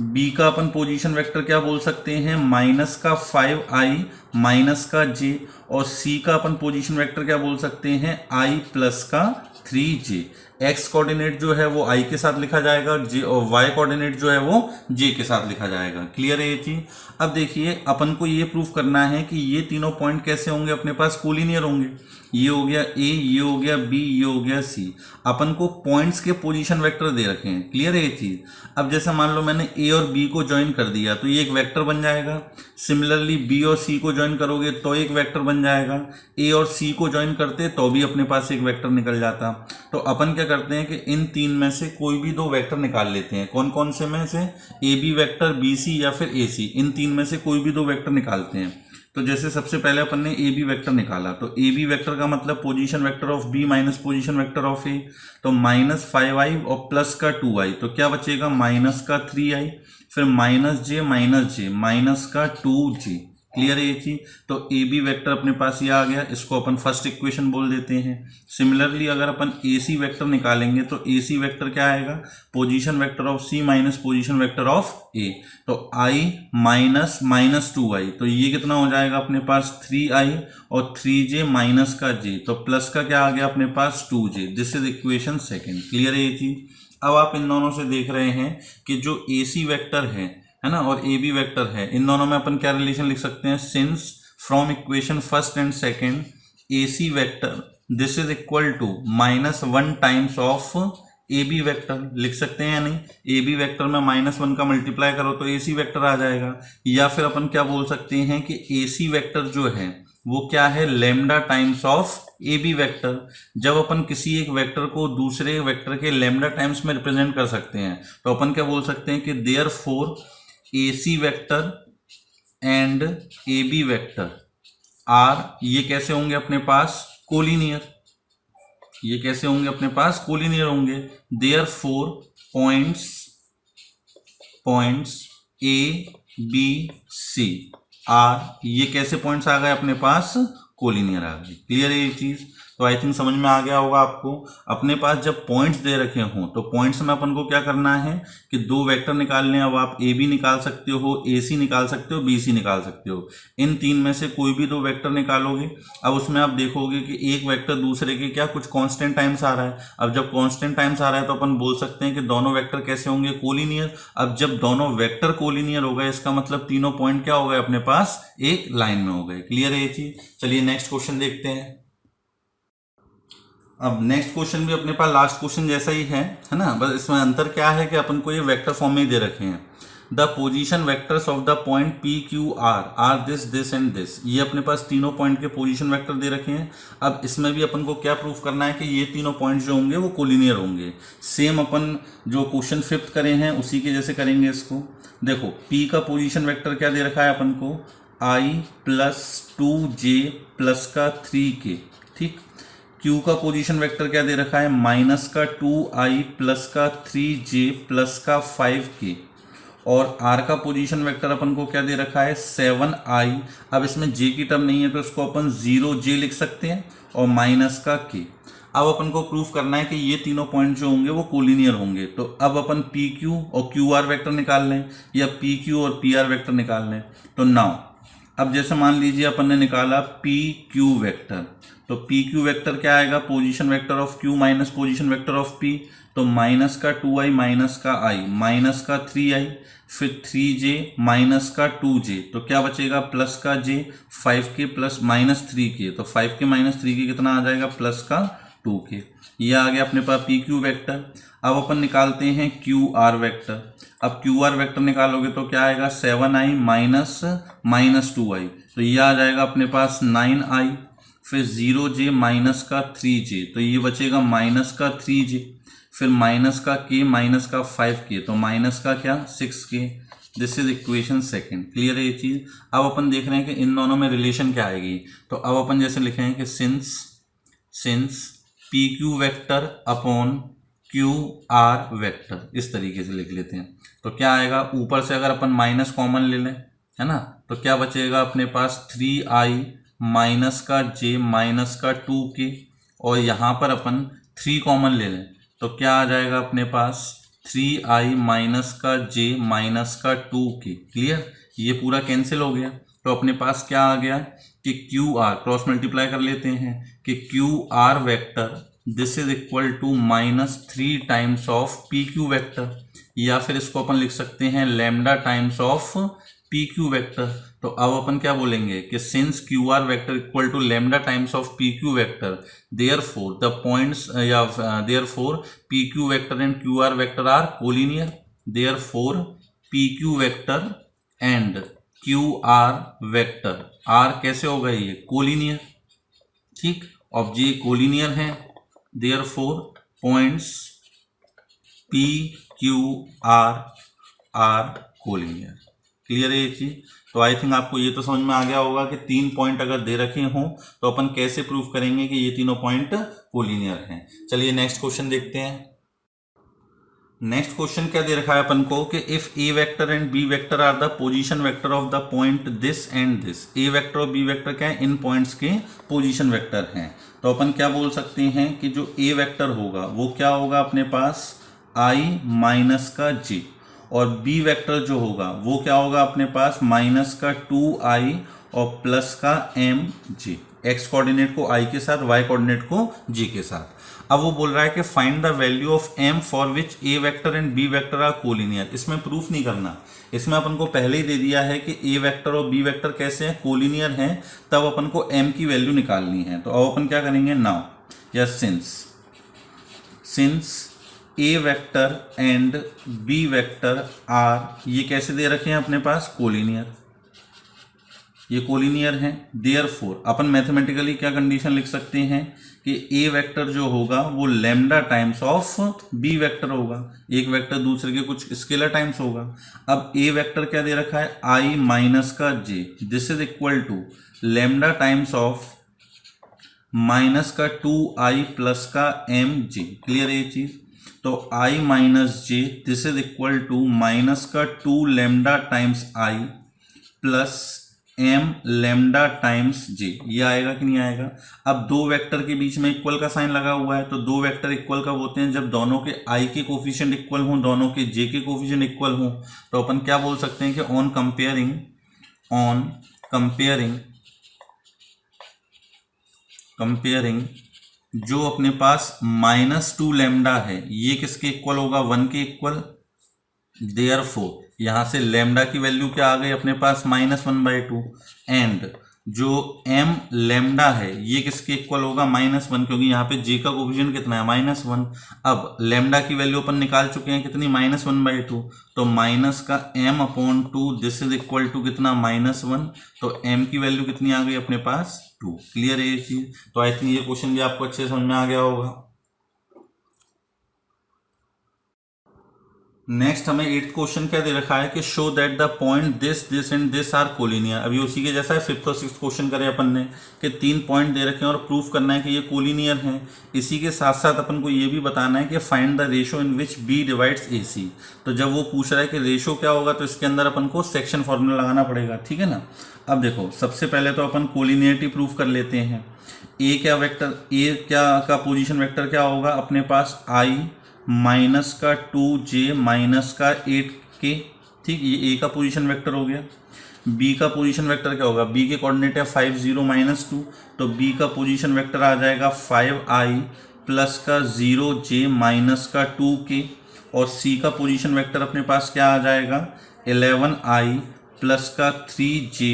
S1: बी का अपन पोजीशन वेक्टर क्या बोल सकते हैं, -5i माइनस का j। और सी का अपन पोजीशन वेक्टर क्या बोल सकते हैं, i प्लस का 3j। एक्स कोऑर्डिनेट जो है वो i के साथ लिखा जाएगा, j, और y कोऑर्डिनेट जो है वो j के साथ लिखा जाएगा। क्लियर है ये चीज। अब देखिए अपन को ये प्रूफ करना है कि ये तीनों पॉइंट कैसे होंगे अपने पास, कोलिनियर होंगे। ये हो गया ए, ये हो गया बी, ये हो गया सी। अपन को पॉइंट्स के पोजीशन वेक्टर दे रखे हैं। क्लियर है ये चीज। अब जैसे मान लो मैंने ए और बी को ज्वाइन कर दिया तो ये एक वेक्टर बन जाएगा। सिमिलरली बी और सी को ज्वाइन करोगे तो एक वेक्टर बन जाएगा। ए और सी को ज्वाइन करते तो भी अपने पास एक वेक्टर निकल जाता। तो अपन क्या करते हैं कि इन तीन में से कोई भी दो वेक्टर निकाल लेते हैं। कौन कौन से में से, A B vector, B C या फिर ए सी, इन तीन में से कोई भी दो वेक्टर निकालते हैं। तो जैसे सबसे पहले अपन ने ए बी वेक्टर निकाला, तो ए बी वेक्टर का मतलब position vector of B minus position vector of A. तो -5i और प्लस का 2i, तो क्या बचेगा, माइनस का 3i, फिर -j माइनस का 2j। क्लियर है ये चीज। तो ए बी वेक्टर अपने पास ये आ गया, इसको अपन फर्स्ट इक्वेशन बोल देते हैं। सिमिलरली अगर अपन ए सी वेक्टर निकालेंगे तो ए सी वेक्टर क्या आएगा, position vector of C minus position vector of A. तो i माइनस 2i, तो ये कितना हो जाएगा अपने पास 3i और 3j माइनस का j, तो प्लस का क्या आ गया अपने पास 2j। This is equation second. Clear है ये चीज। अब आप इन दोनों से देख रहे हैं कि जो ए सी वेक्टर है ना, और ए बी वेक्टर है, इन दोनों में अपन क्या रिलेशन लिख सकते हैं, since from equation first and second A C vector this is equal to -1 times of A B vector, लिख सकते हैं या नहीं। ए बी वेक्टर में -1 का मल्टीप्लाई करो तो ए सी वेक्टर आ जाएगा। या फिर अपन क्या बोल सकते हैं कि ए सी वेक्टर जो है वो क्या है, lambda times of A B vector. जब अपन किसी एक वेक्टर को दूसरे वेक्टर के लैम्डा टाइम्स में रिप्रेजेंट कर सकते हैं तो अपन क्या बोल सकते हैं कि therefore A C vector and A B vector are, ये कैसे होंगे अपने पास, कोलिनियर। ये कैसे होंगे अपने पास, कोलिनियर होंगे। Therefore points A B C are, ये कैसे पॉइंट्स आ गए अपने पास, कोलिनियर आ गए। क्लियर है ये चीज। तो आई थिंक समझ में आ गया होगा आपको। अपने पास जब पॉइंट्स दे रखे हों तो पॉइंट्स में अपन को क्या करना है कि दो वेक्टर निकालने। अब आप ए बी निकाल सकते हो, ए सी निकाल सकते हो, बी सी निकाल सकते हो। इन तीन में से कोई भी दो वेक्टर निकालोगे। अब उसमें आप देखोगे कि एक वेक्टर दूसरे के क्या कुछ कांस्टेंट टाइम्स आ रहा है। अब जब कांस्टेंट टाइम्स आ रहा है तो अपन बोल सकते हैं कि दोनों वेक्टर कैसे होंगे, कोलिनियर। अब जब दोनों वेक्टर कोलिनियर हो गए इसका मतलब तीनों पॉइंट क्या हो गए अपने पास, एक लाइन में हो गए। क्लियर है ये चीज। चलिए नेक्स्ट क्वेश्चन देखते हैं। अब नेक्स्ट क्वेश्चन भी अपने पास लास्ट क्वेश्चन जैसा ही है ना, बस इसमें अंतर क्या है कि अपन को ये वेक्टर फॉर्म में ही दे रखे हैं। The position vectors of the point P Q R this and this. ये अपने पास तीनों पॉइंट के पोजीशन वेक्टर दे रखे हैं। अब इसमें भी अपन को क्या प्रूफ करना है कि ये तीनों पॉइंट जो होंगे वो कोलिनियर होंगे। सेम अपन जो क्वेश्चन 5th करे हैं उसी के जैसे करेंगे इसको। देखो पी का पोजीशन वेक्टर क्या दे रखा है अपन को, i + 2j प्लस का 3k। ठीक, Q का पोजीशन वेक्टर क्या दे रखा है, -2i प्लस का 3j प्लस का 5k। और R का पोजीशन वेक्टर अपन को क्या दे रखा है, 7i। अब इसमें j की टर्म नहीं है तो इसको अपन 0j लिख सकते हैं और माइनस का k। अब अपन को प्रूफ करना है कि ये तीनों पॉइंट जो होंगे वो कोलिनियर होंगे। तो अब अपन PQ और QR वेक्टर निकाल लें या PQ और PR वेक्टर निकाल लें। तो नाउ अब जैसे मान लीजिए अपन ने निकाला PQ वेक्टर, तो PQ वेक्टर क्या आएगा, position vector of Q minus position vector of P। तो माइनस का 2i माइनस का i माइनस का 3i, फिर 3j माइनस का 2j, तो क्या बचेगा प्लस का j, 5k प्लस -3k। तो 5k माइनस 3k कितना आ जाएगा, प्लस का 2k। ये आ गया अपने पास PQ वेक्टर। अब अपन निकालते हैं QR वेक्टर। अब QR वेक्टर निकालोगे तो क्या आएगा, 7i माइनस -2i। तो ये आ जाएगा अपने पास 9i, फिर 0j माइनस का 3j, तो ये बचेगा माइनस का 3j, फिर माइनस का k माइनस का 5k, तो माइनस का क्या 6k। This is equation second. Clear है ये चीज। अब अपन देख रहे हैं कि इन दोनों में रिलेशन क्या आएगी। तो अब अपन जैसे लिखेंगे कि since P Q vector upon Q R vector, इस तरीके से लिख लेते हैं। तो क्या आएगा, ऊपर से अगर अपन माइनस कॉमन ले लें, है ना, तो क्या बचेगा अपने पास 3i माइनस का j माइनस का 2k, और यहाँ पर अपन 3 कॉमन ले लें तो क्या आ जाएगा अपने पास 3i माइनस का j माइनस का 2k। क्लियर, ये पूरा कैंसिल हो गया। तो अपने पास क्या आ गया कि क्यू आर, क्रॉस मल्टीप्लाई कर लेते हैं कि Q R vector this is equal to -3 times of P Q vector, या फिर इसको अपन लिख सकते हैं lambda times of P Q vector. तो अब अपन क्या बोलेंगे कि since Q R vector equal to lambda times of P Q vector, therefore the points या therefore P Q vector and Q R vector are collinear, therefore P Q vector and Q R vector are कैसे होगा, ये collinear. ठीक, अब ये collinear है, therefore points P Q R collinear. Clear है ये चीज। तो आई थिंक आपको ये तो समझ में आ गया होगा कि 3 पॉइंट अगर दे रखे हों तो अपन कैसे प्रूफ करेंगे कि ये तीनों पॉइंट कोलिनियर हैं। चलिए नेक्स्ट क्वेश्चन देखते हैं। नेक्स्ट क्वेश्चन क्या दे रखा है अपन को कि if A vector and B vector are the position vector of the point this and this, A vector और बी वेक्टर क्या है, इन पॉइंट्स के पोजीशन वेक्टर हैं। तो अपन क्या बोल सकते हैं कि जो ए वेक्टर होगा वो क्या होगा अपने पास i माइनस का j, और बी वेक्टर जो होगा वो क्या होगा अपने पास माइनस का 2i और प्लस का mj, x कोऑर्डिनेट को i के साथ, y कोऑर्डिनेट को j के साथ। अब वो बोल रहा है कि find the value of m for which a vector and b vector are collinear. इसमें प्रूफ नहीं करना, इसमें अपन को पहले ही दे दिया है कि a वेक्टर और b वेक्टर कैसे हैं, कोलिनियर हैं, तब अपन को m की वैल्यू निकालनी है। तो अब अपन क्या करेंगे, नाउ या since A vector and B vector are, ये कैसे दे रखे हैं अपने पास, कोलिनियर, ये कोलिनियर हैं। देयरफॉर अपन मैथमेटिकली क्या कंडीशन लिख सकते हैं कि ए वेक्टर जो होगा वो lambda times of B vector होगा, एक वेक्टर दूसरे के कुछ स्केलर टाइम्स होगा। अब ए वेक्टर क्या दे रखा है, आई माइनस का J, this is equal to lambda times of minus का 2i प्लस का mj। क्लियर है ये चीज। तो i minus J this is equal to minus का 2 lambda times i plus m lambda times j, ये आएगा कि नहीं आएगा। अब दो वेक्टर के बीच में इक्वल का साइन लगा हुआ है, तो दो वेक्टर इक्वल कब होते हैं, जब दोनों के i के कोफिशिएंट इक्वल हों, दोनों के j के कोफिशिएंट इक्वल हों। तो अपन क्या बोल सकते हैं कि ऑन कंपेयरिंग जो अपने पास -2 लैम्डा है ये किसके इक्वल होगा, 1 के इक्वल। देयरफॉर यहां से लैम्डा की वैल्यू क्या आ गई अपने पास -1/2, एंड जो m लैम्डा है ये किसके इक्वल होगा, -1, क्योंकि यहाँ पे j का कोफिशिएंट कितना है, -1। अब लैम्डा की वैल्यू अपन निकाल चुके हैं कितनी, -1/2, तो माइनस का m/2 this is equal to कितना, -1। तो m की वैल्यू कितनी आ गई अपने पास, 2। क्लियर है ये चीज। तो आई थिंक ये क्वेश्चन भी आपको अच्छे समझ में आ गया होगा। नेक्स्ट हमें 8th क्वेश्चन क्या दे रखा है कि show that the point this and this are collinear. अभी उसी के जैसा है 5th और 6th क्वेश्चन करे अपन ने कि 3 पॉइंट दे रखे हैं और प्रूफ करना है कि ये कोलिनियर हैं। इसी के साथ साथ अपन को ये भी बताना है कि find the ratio in which B divides A C. तो जब वो पूछ रहा है कि रेशो क्या होगा तो इसके अंदर अपन को सेक्शन फॉर्मूला लगाना पड़ेगा, ठीक है ना। अब देखो सबसे पहले तो अपन कोलिनियरिटी प्रूफ कर लेते हैं। ए क्या वेक्टर, ए क्या का पोजिशन वेक्टर क्या होगा अपने पास, आई माइनस का 2j माइनस का 8k। ठीक, ये ए का पोजीशन वेक्टर हो गया। बी का पोजीशन वेक्टर क्या होगा, बी के कोऑर्डिनेट है 5 0 -2, तो बी का पोजीशन वेक्टर आ जाएगा 5i प्लस का 0j माइनस का 2k, और सी का पोजीशन वेक्टर अपने पास क्या आ जाएगा 11i प्लस का 3j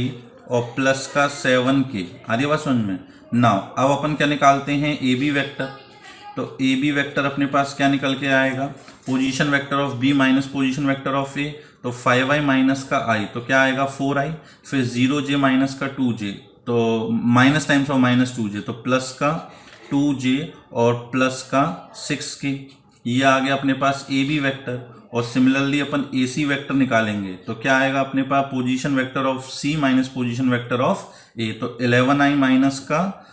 S1: और प्लस का 7k। आ रही बात समझ में। नाउ अब अपन क्या निकालते हैं, ए बी वेक्टर। तो ए बी वेक्टर अपने पास क्या निकल के आएगा, position vector of B minus position vector of A. तो 5i माइनस का i तो क्या आएगा 4i, फिर 0j माइनस का 2j तो minus times of minus 2j तो प्लस का 2j और प्लस का 6k। ये आ गया अपने पास ए बी वैक्टर। और सिमिलरली अपन ए सी वैक्टर निकालेंगे तो क्या आएगा अपने पास position vector of C minus position vector of A, तो 11i माइनस का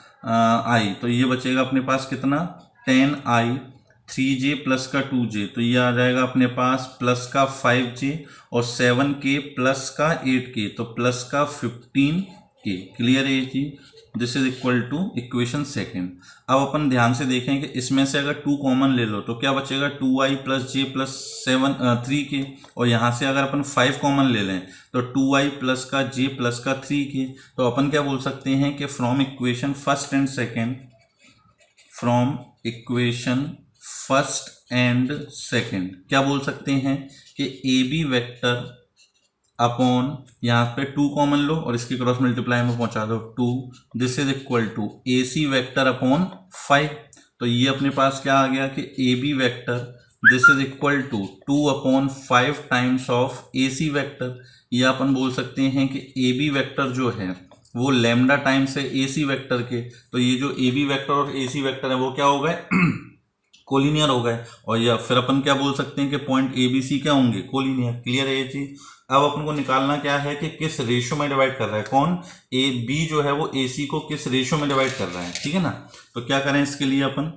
S1: i तो ये बचेगा अपने पास कितना 10i, 3j प्लस का 2j तो ये आ जाएगा अपने पास प्लस का 5j और 7k प्लस का 8k तो प्लस का 15k। क्लियर है ये चीज? This is equal to equation second. अब अपन ध्यान से देखें कि इसमें से अगर 2 कॉमन ले लो तो क्या बचेगा 2i plus j plus 3k, और यहाँ से अगर अपन 5 कॉमन ले लें तो 2i प्लस का j प्लस का 3k। तो अपन क्या बोल सकते हैं कि from equation first and second, from equation first and second क्या बोल सकते हैं कि ए बी वैक्टर अपॉन यहाँ पे 2 कॉमन लो और इसकी क्रॉस मल्टीप्लाई में पहुंचा दो 2, this is equal to A C vector upon 5। तो ये अपने पास क्या आ गया कि A B vector this is equal to 2 upon 5 times of A C vector. ये अपन बोल सकते हैं कि ए बी वैक्टर जो है वो लैम्डा टाइम्स है ए सी वैक्टर के, तो ये जो ए बी वैक्टर और ए सी वैक्टर है वो क्या हो गए कोलिनियर हो गए। और या फिर अपन क्या बोल सकते हैं कि पॉइंट ए बी सी क्या होंगे कोलिनियर। क्लियर है ये चीज? अब अपन को निकालना क्या है कि किस रेशो में डिवाइड कर रहा है, कौन ए बी जो है वो ए सी को किस रेशो में डिवाइड कर रहा है। ठीक है ना? तो क्या करें इसके लिए अपन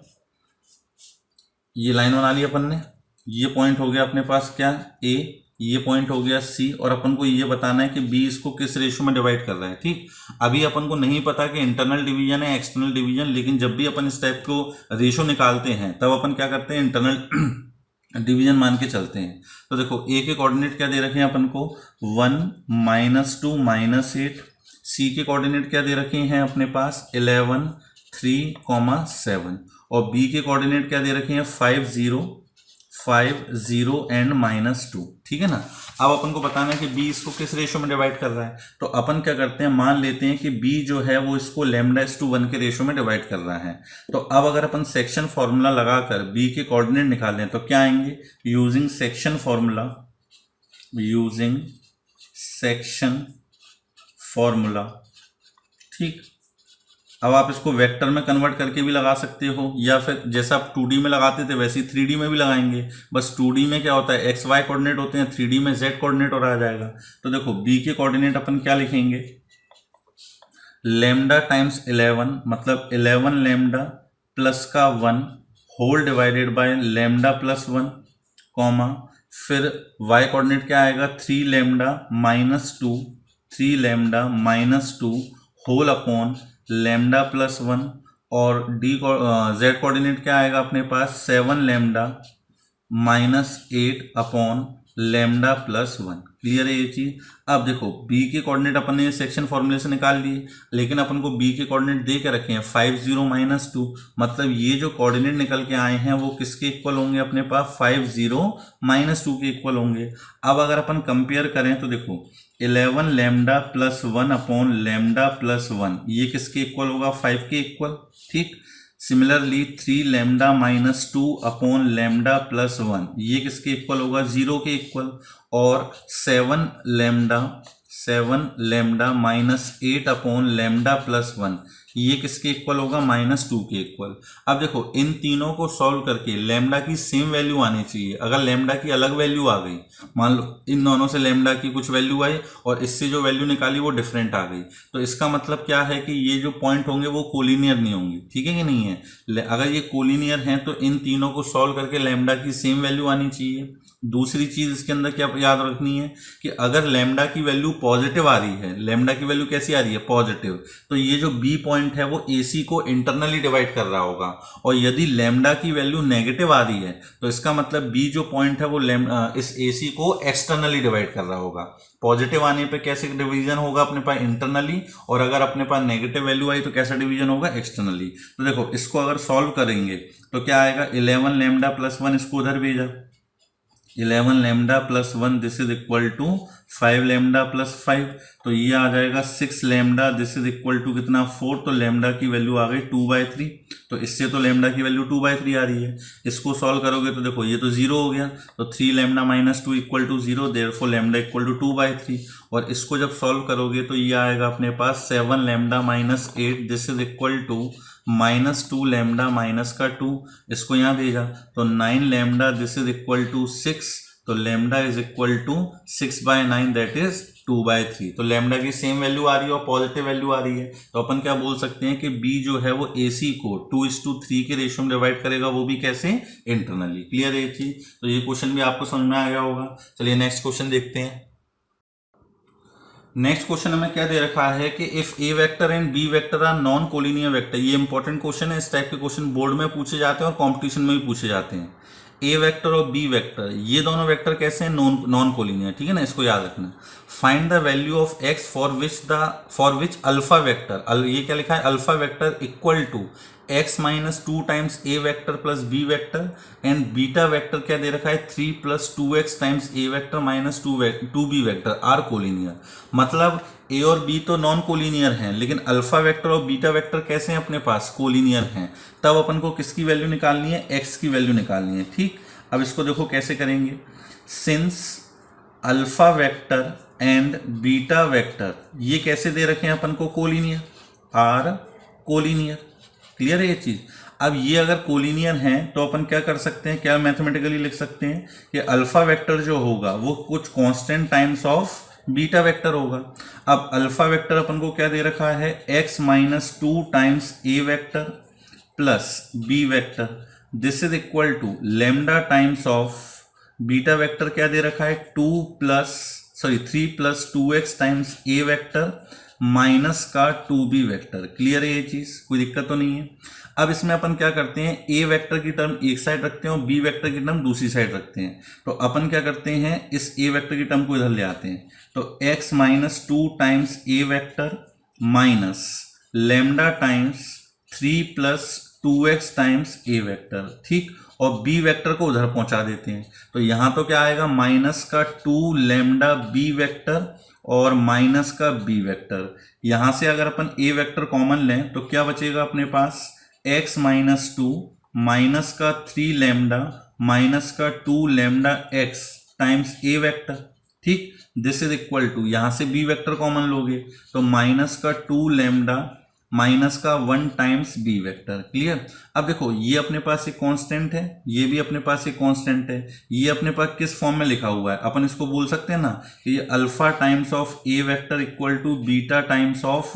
S1: ये लाइन बना ली अपन ने, ये पॉइंट हो गया अपने पास क्या ए, ये पॉइंट हो गया सी, और अपन को ये बताना है कि बी इसको किस रेशो में डिवाइड कर रहा है। ठीक, अभी अपन को नहीं पता कि इंटरनल डिवीजन है एक्सटर्नल डिवीजन, लेकिन जब भी अपन इस टाइप को रेशो निकालते हैं तब अपन क्या करते हैं इंटरनल डिवीजन मान के चलते हैं। तो देखो ए के कोऑर्डिनेट क्या दे रखे हैं अपन को 1 -2 -8, सी के कोऑर्डिनेट क्या दे रखे हैं अपने पास 11 3, 7, और बी के कोऑर्डिनेट क्या दे रखे हैं 5 0 एंड -2। ठीक है ना? अब अपन को बताना है कि b इसको किस रेशो में डिवाइड कर रहा है। तो अपन क्या करते हैं, मान लेते हैं कि b जो है वो इसको λ/1 के रेशो में डिवाइड कर रहा है। तो अब अगर अपन सेक्शन फॉर्मूला लगाकर b के कोऑर्डिनेट निकालें तो क्या आएंगे, यूजिंग सेक्शन फॉर्मूला, ठीक। अब आप इसको वेक्टर में कन्वर्ट करके भी लगा सकते हो, या फिर जैसा आप 2D में लगाते थे वैसे ही 3D में भी लगाएंगे। बस 2D में क्या होता है XY कोऑर्डिनेट होते हैं, 3D में Z कोऑर्डिनेट और आ जाएगा। तो देखो B के कोऑर्डिनेट अपन क्या लिखेंगे, लैम्डा टाइम्स 11 मतलब 11 लैम्डा प्लस का 1 whole divided by lambda plus 1 comma, फिर Y कोऑर्डिनेट क्या आएगा 3 lambda -2 whole upon lambda plus 1, और Z कोऑर्डिनेट क्या आएगा अपने पास 7 lambda -8 upon lambda plus 1। Clear है ये चीज? अब देखो B के कोऑर्डिनेट अपन ने सेक्शन फॉर्मूले से निकाल लिए, लेकिन अपन को B के कोऑर्डिनेट दे के रखे हैं 5 0 -2, मतलब ये जो कोऑर्डिनेट निकल के आए हैं वो किसके इक्वल होंगे अपने पास 5 0 -2 के इक्वल होंगे। अब अगर अपन कंपेयर करें तो देखो 11 lambda plus 1 upon lambda plus 1 ये किसके इक्वल होगा 5 के इक्वल। ठीक, similarly 3 lambda -2 upon lambda plus 1 ये किसके इक्वल होगा 0 के इक्वल, और 7 लैम्डा -8 अपॉन लैम्डा प्लस 1 ये किसके इक्वल होगा -2 के इक्वल। अब देखो इन तीनों को सॉल्व करके लैम्डा की सेम वैल्यू आनी चाहिए। अगर लैम्डा की अलग वैल्यू आ गई, मान लो इन दोनों से लैम्डा की कुछ वैल्यू आई और इससे जो वैल्यू निकाली वो डिफरेंट आ गई, तो इसका मतलब क्या है कि ये जो पॉइंट होंगे वो कोलिनियर नहीं होंगे। ठीक है कि नहीं है? अगर ये कोलिनियर हैं तो इन तीनों को सॉल्व करके लैम्डा की सेम वैल्यू आनी चाहिए। दूसरी चीज इसके अंदर क्या याद रखनी है कि अगर लैम्डा की वैल्यू पॉजिटिव आ रही है, लैम्डा की वैल्यू कैसी आ रही है पॉजिटिव, तो ये जो बी पॉइंट है वो AC को इंटरनली डिवाइड कर रहा होगा, और यदि लैम्डा की वैल्यू नेगेटिव आ रही है तो इसका मतलब बी जो पॉइंट है वो इस AC को एक्सटर्नली डिवाइड कर रहा होगा। पॉजिटिव आने पे कैसे डिवीजन होगा अपने पास इंटरनली, और अगर अपने पास नेगेटिव वैल्यू आई तो कैसा डिवीजन होगा एक्सटर्नली। तो देखो इसको अगर सॉल्व करेंगे तो क्या आएगा 11 लैम्डा प्लस 1 इसको उधर भेजा 11 lambda plus 1 this is equal to 5 lambda plus 5, तो ये आ जाएगा 6 lambda this is equal to कितना 4, तो लैम्डा की वैल्यू आ गई 2/3। तो इससे तो लैम्डा की वैल्यू 2/3 आ रही है। इसको सॉल्व करोगे तो देखो ये तो 0 हो गया, तो 3 lambda minus 2 equal to 0, therefore lambda equal to 2/3। और इसको जब सॉल्व करोगे तो ये आएगा अपने पास 7 lambda minus 8, this is equal to -2 lambda minus का 2, इसको यहाँ भेजा तो 9 lambda, this is equal to 6, तो lambda is equal to 6/9, that is 2/3। तो लैम्डा की सेम वैल्यू आ रही है और पॉजिटिव वैल्यू आ रही है, तो अपन क्या बोल सकते हैं कि बी जो है वो AC को 2:3 के रेशियो में डिवाइड करेगा, वो भी कैसे, इंटरनली। क्लियर है ये चीज? तो ये क्वेश्चन भी आपको समझ में आ गया होगा। चलिए नेक्स्ट क्वेश्चन देखते हैं। नेक्स्ट क्वेश्चन हमें क्या दे रखा है कि if A vector and B vector are non collinear vector. ये इंपॉर्टेंट क्वेश्चन है, इस टाइप के क्वेश्चन बोर्ड में पूछे जाते हैं और कॉम्पिटिशन में भी पूछे जाते हैं। ए वेक्टर और बी वेक्टर, ये दोनों वेक्टर कैसे हैं, नॉन कोलिनियर, ठीक है ना, इसको याद रखना। Find the value of X for which alpha vector, ये क्या लिखा है, alpha vector equal to x minus 2 times A vector plus B vector, and beta vector क्या दे रखा है 3 + 2x times A vector minus 2b vector are collinear. मतलब A और बी तो नॉन कोलिनियर हैं, लेकिन अल्फा वेक्टर और बीटा वेक्टर कैसे हैं, अपने पास कोलिनियर हैं। तब अपन को किसकी वैल्यू निकालनी है, x की वैल्यू निकालनी है। ठीक, अब इसको देखो कैसे करेंगे। Since alpha vector and beta vector ये कैसे दे रखे हैं अपन को, कोलिनियर, आर कोलिनियर। क्लियर है ये चीज? अब ये अगर कोलिनियर हैं तो अपन क्या कर सकते हैं, क्या मैथमेटिकली लिख सकते हैं कि अल्फा वेक्टर जो होगा वो कुछ constant times of beta vector होगा। अब अल्फा वेक्टर अपन को क्या दे रखा है, x minus 2 times A vector plus B vector, this is equal to lambda times of beta vector क्या दे रखा है 3 + 2x times A vector minus का 2b वेक्टर। क्लियर है ये चीज, कोई दिक्कत तो नहीं है। अब इसमें अपन क्या करते हैं, ए वेक्टर की टर्म एक साइड रखते हैं और बी वेक्टर की टर्म दूसरी साइड रखते हैं। तो अपन क्या करते हैं, इस ए वेक्टर की टर्म को इधर ले आते हैं, तो x minus 2 times A vector minus lambda times 3 + 2x times A vector. ठीक, और बी वेक्टर को उधर पहुंचा देते हैं, तो यहां तो क्या आएगा माइनस का 2 लैम्डा बी वेक्टर और माइनस का बी वेक्टर। यहां से अगर अपन ए वेक्टर कॉमन लें तो क्या बचेगा अपने पास, x माइनस 2 माइनस का 3 लैम्डा माइनस का 2 lambda x times A vector. ठीक, दिस इज इक्वल टू, यहां से बी वेक्टर कॉमन लोगे तो माइनस का 2 लैम्डा माइनस का 1 टाइम्स बी वेक्टर। क्लियर? अब देखो ये अपने पास एक कांस्टेंट है, ये भी अपने पास एक कांस्टेंट है, ये अपने पास किस फॉर्म में लिखा हुआ है, अपन इसको बोल सकते हैं ना कि ये alpha times of A vector equal to beta times of